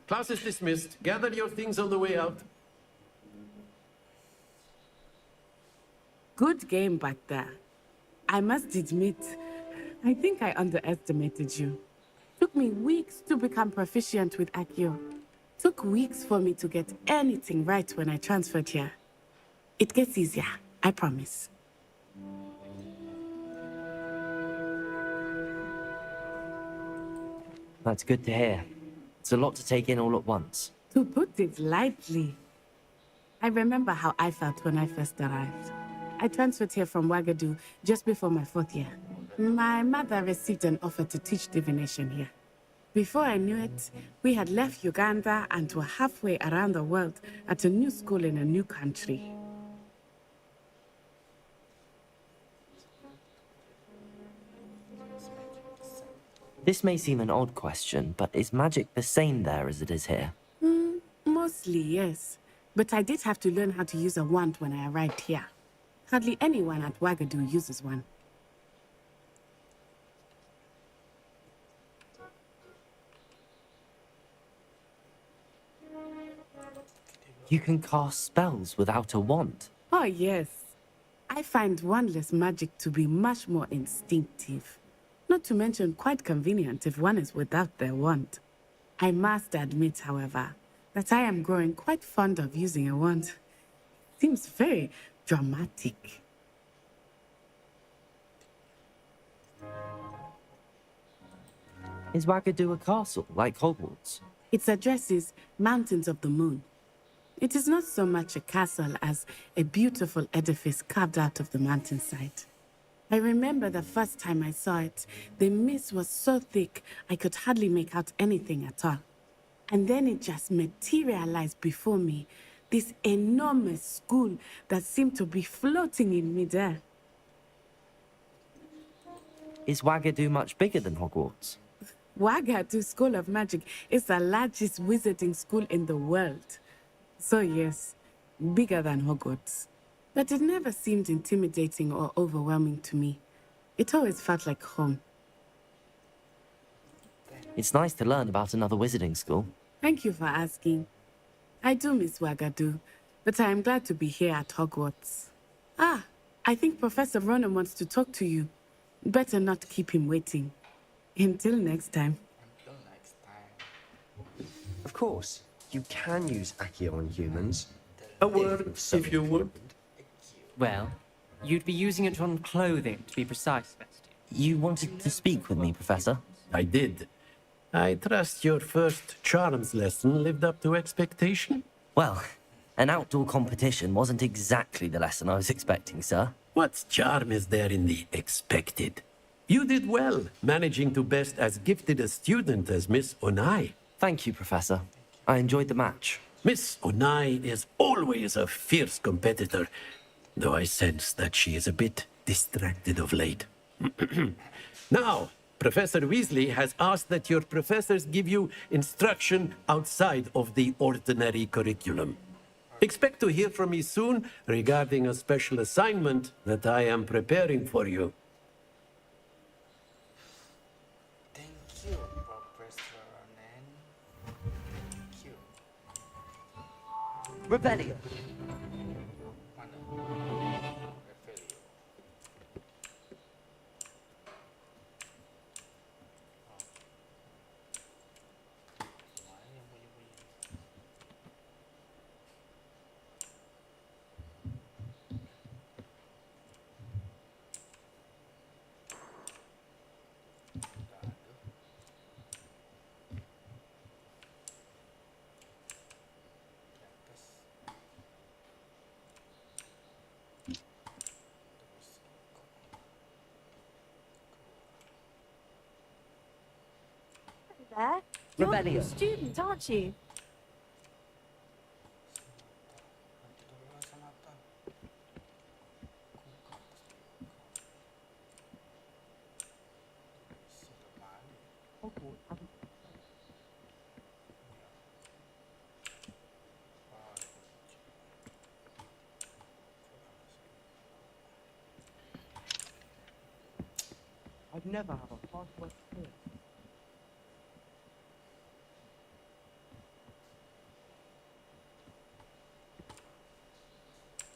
Class is dismissed. Gather your things on the way out. Good game back there. I must admit, I think I underestimated you. Took me weeks to become proficient with Accio. Took weeks for me to get anything right when I transferred here. It gets easier, I promise. That's good to hear. It's a lot to take in all at once. To put it lightly, I remember how I felt when I first arrived. I transferred here from Ouagadougou just before my 4th year. My mother received an offer to teach divination here. Before I knew it, we had left Uganda and were halfway around the world at a new school in a new country. This may seem an odd question, but is magic the same there as it is here? Mostly, yes. But I did have to learn how to use a wand when I arrived here. Hardly anyone at Ouagadougou uses one. You can cast spells without a wand. Oh, yes. I find wandless magic to be much more instinctive. Not to mention quite convenient if one is without their wand. I must admit, however, that I am growing quite fond of using a wand. It's seems very dramatic. Is Wagadu a castle, like Hogwarts? Its address is Mountains of the Moon. It is not so much a castle as a beautiful edifice carved out of the mountainside. I remember the first time I saw it, the mist was so thick I could hardly make out anything at all. And then it just materialized before me, this enormous school that seemed to be floating in midair. Is Wagadu much bigger than Hogwarts? Wagadu School of Magic is the largest wizarding school in the world. So yes, bigger than Hogwarts. But it never seemed intimidating or overwhelming to me. It always felt like home. It's nice to learn about another wizarding school. Thank you for asking. I do miss Wagadu, but I am glad to be here at Hogwarts. Ah, I think Professor Ronan wants to talk to you. Better not keep him waiting. Until next time. Of course, you can use Accio on humans. A word, if you would. Well, you'd be using it on clothing, to be precise, Bestie. You wanted to speak with me, Professor? I did. I trust your first charms lesson lived up to expectation? Well, an outdoor competition wasn't exactly the lesson I was expecting, sir. What charm is there in the expected? You did well, managing to best as gifted a student as Miss Onai. Thank you, Professor. I enjoyed the match. Miss Onai is always a fierce competitor, though I sense that she is a bit distracted of late. Now, Professor Weasley has asked that your professors give you instruction outside of the ordinary curriculum. Expect to hear from me soon regarding a special assignment that I am preparing for you. Thank you, Professor Ronan. Thank you. Rebellion. Mana? Revelio. Mana yang bunyi-bunyi? There. You're a Rebellion. student, aren't you? I'd never have a hard-work kid.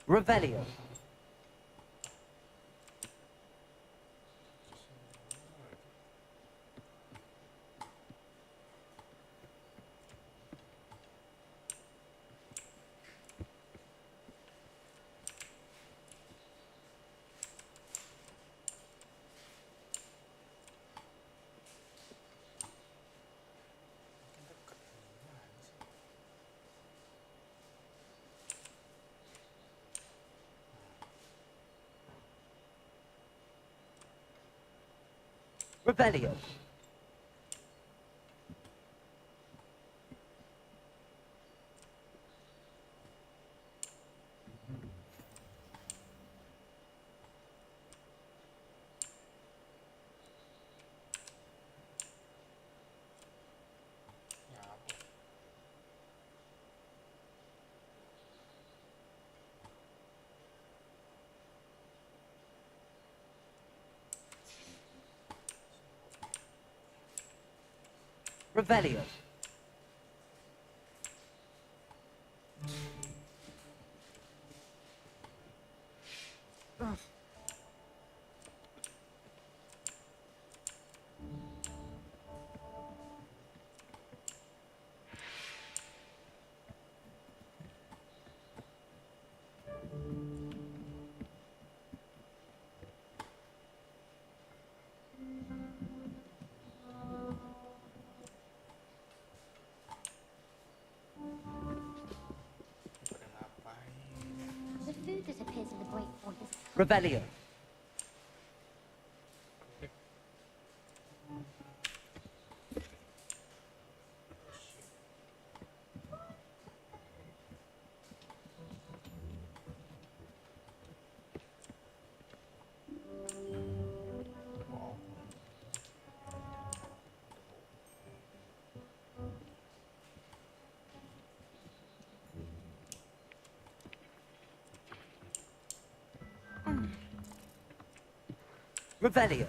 Revelio. Rebellion. Revelio. food that appears in the great hall is Revelio. Revelio.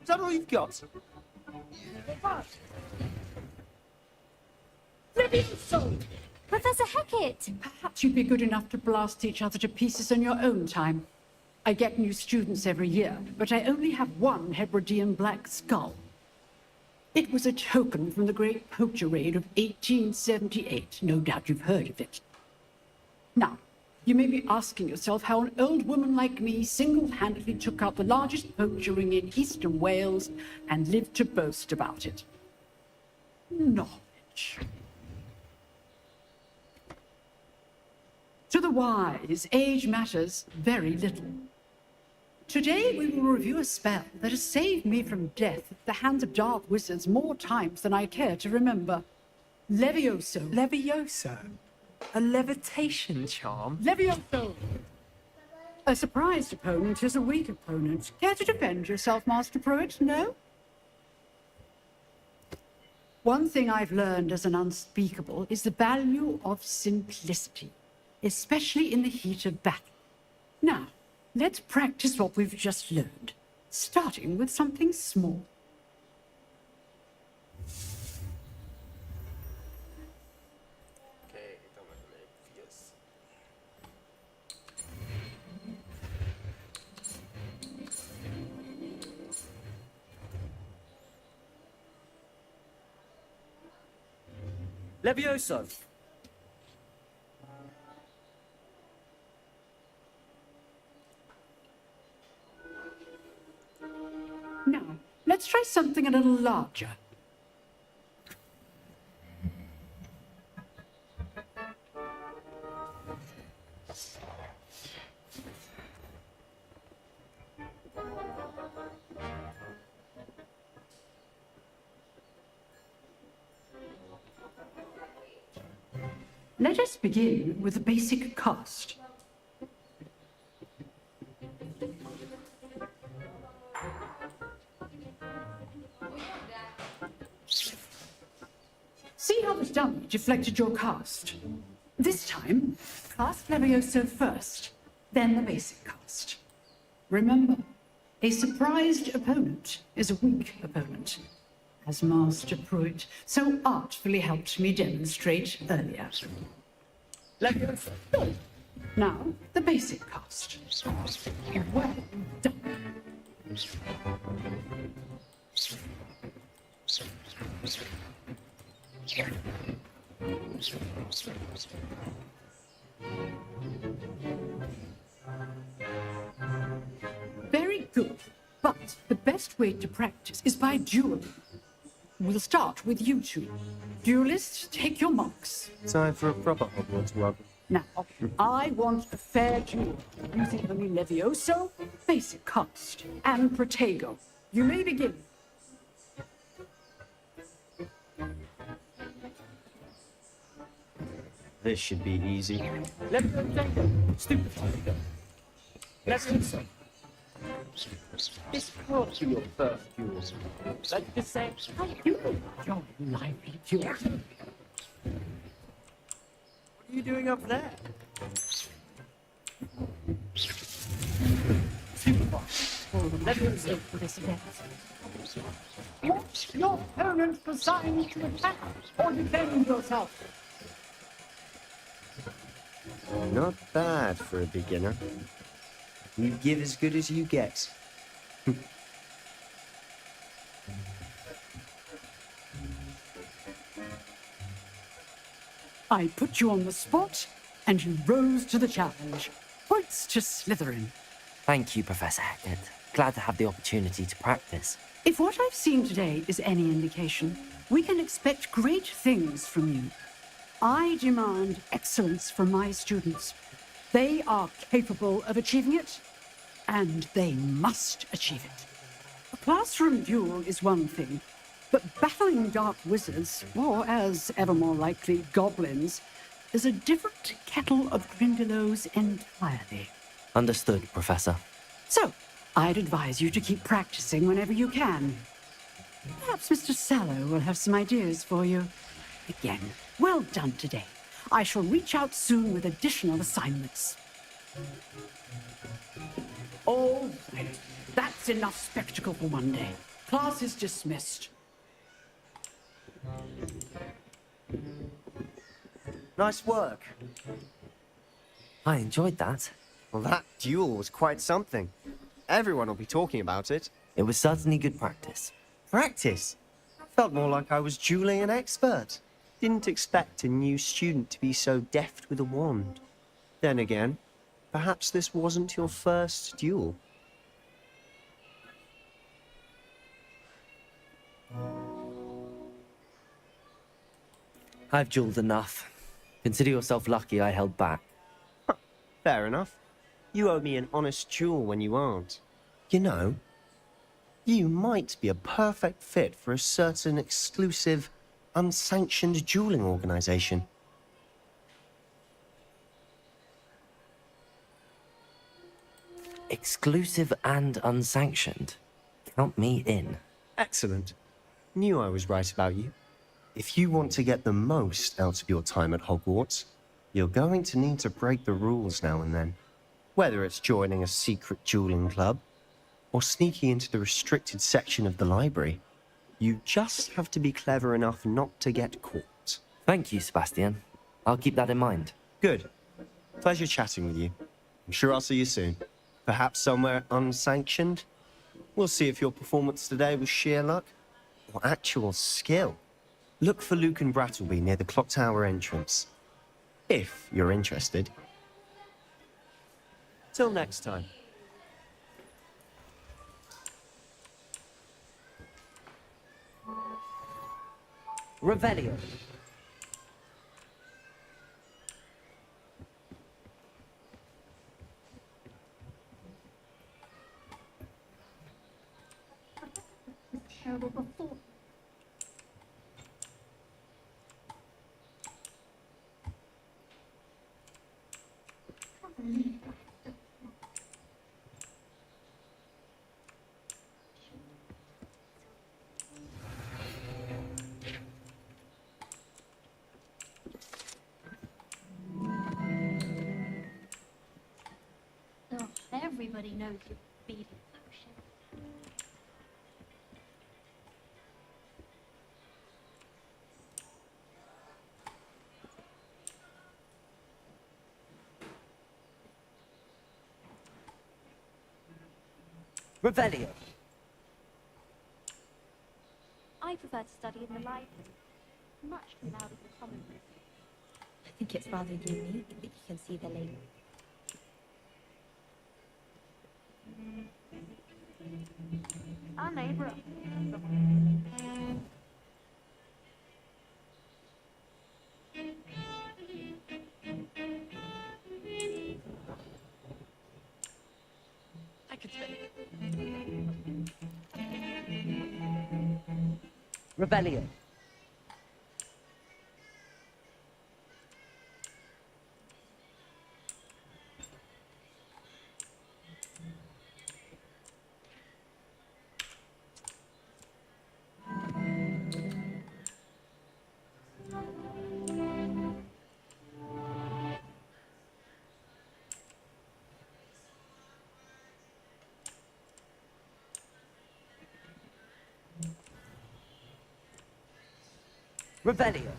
Is that all you've got? Professor Hackett! Perhaps you'd be good enough to blast each other to pieces in your own time. I get new students every year, but I only have one Hebridean black skull. It was a token from the great poacher raid of 1878. No doubt you've heard of it. Now, you may be asking yourself how an old woman like me single-handedly took out the largest poacher ring in eastern Wales and lived to boast about it. Knowledge. To the wise, age matters very little. Today we will review a spell that has saved me from death at the hands of dark wizards more times than I care to remember. Levioso. Levioso? A levitation charm? Levioso! A surprised opponent is a weak opponent. Care to defend yourself, Master Pruitt? No? One thing I've learned as an unspeakable is the value of simplicity, especially in the heat of battle. Now, let's practice what we've just learned, starting with something small. Oke, kita mulai Levios. Levioso. Now, let's try something a little larger. Let us begin with the basic cast. See how the dummy deflected your cast? This time, cast Levioso first, then the basic cast. Remember, a surprised opponent is a weak opponent, as Master Pruitt so artfully helped me demonstrate earlier. Levioso. Now, the basic cast. Well done. Very good, but the best way to practice is by dueling. We'll start with you two. Duelists, take your marks. Time for a proper Hogwarts rub. Now, I want a fair duel using only Levioso, basic cast, and Protego. You may begin. This should be easy. Levioso, stupefy. Levioso. This will be your first duel. Let's just say, you your lively duel. What are you doing up there? Levioso for this event. Want your opponent assigned to attack or defend yourself? Not bad for a beginner. You give as good as you get. I put you on the spot, and you rose to the challenge. Points to Slytherin. Thank you, Professor Hackett. Glad to have the opportunity to practice. If what I've seen today is any indication, we can expect great things from you. I demand excellence from my students. They are capable of achieving it, and they must achieve it. A classroom duel is one thing, but battling dark wizards, or as ever more likely, goblins, is a different kettle of Grindylows entirely. Understood, Professor. So, I'd advise you to keep practicing whenever you can. Perhaps Mr. Sallow will have some ideas for you. Again, well done today. I shall reach out soon with additional assignments. All right. That's enough spectacle for one day. Class is dismissed. Nice work. I enjoyed that. Well, that duel was quite something. Everyone will be talking about it. It was certainly good practice. Practice? Felt more like I was dueling an expert. Didn't expect a new student to be so deft with a wand. Then again, perhaps this wasn't your first duel. I've dueled enough. Consider yourself lucky I held back. Fair enough. You owe me an honest duel when you aren't. You know, you might be a perfect fit for a certain exclusive, unsanctioned dueling organization. Exclusive and unsanctioned. Count me in. Excellent. Knew I was right about you. If you want to get the most out of your time at Hogwarts, you're going to need to break the rules now and then. Whether it's joining a secret dueling club, or sneaking into the restricted section of the library, you just have to be clever enough not to get caught. Thank you, Sebastian. I'll keep that in mind. Good. Pleasure chatting with you. I'm sure I'll see you soon. Perhaps somewhere unsanctioned? We'll see if your performance today was sheer luck or actual skill. Look for Luke and Brattleby near the clock tower entrance. If you're interested. Till next time. Revelio. Terrible before. Oh, everybody knows you're beating potion. Revelio. I prefer to study in the library. Much too loud of the common room. I think it's rather unique that you can see the lake. Our neighbor. I could spend Revelio. Revelio.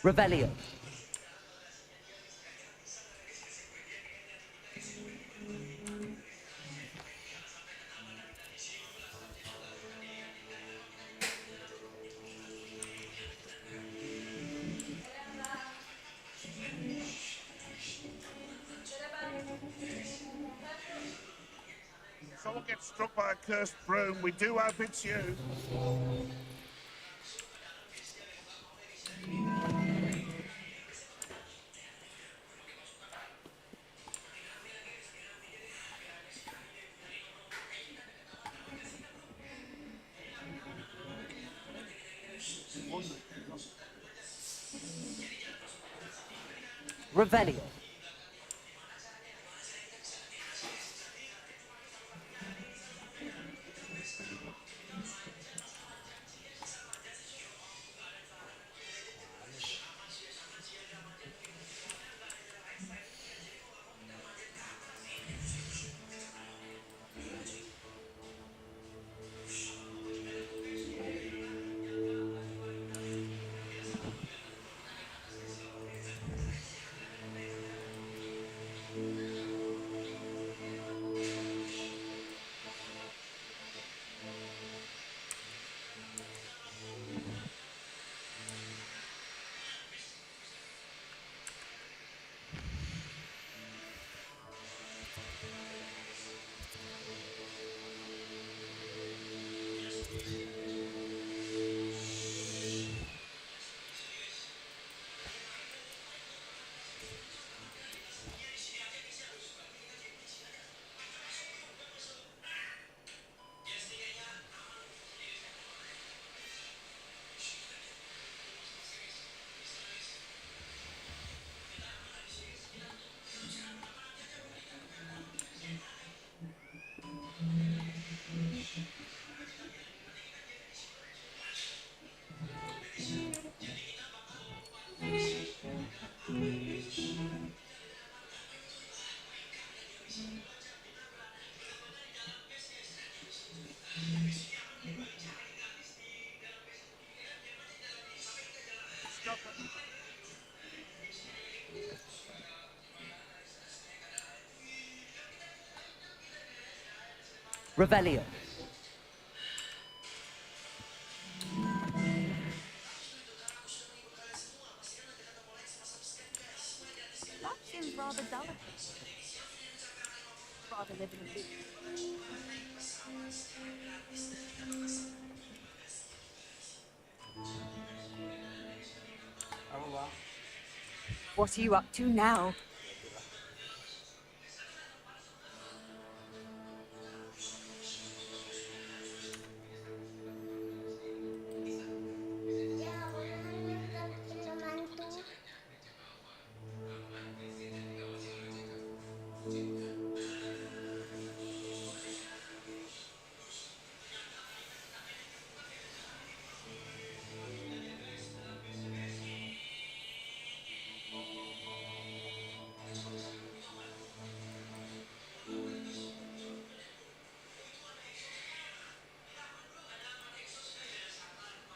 Revelio. Someone gets struck by a cursed broom, we do hope it's you. Revelio. Revelio. That seems rather delicate. Rather live in a booth. Vamos lá. What are you up to now?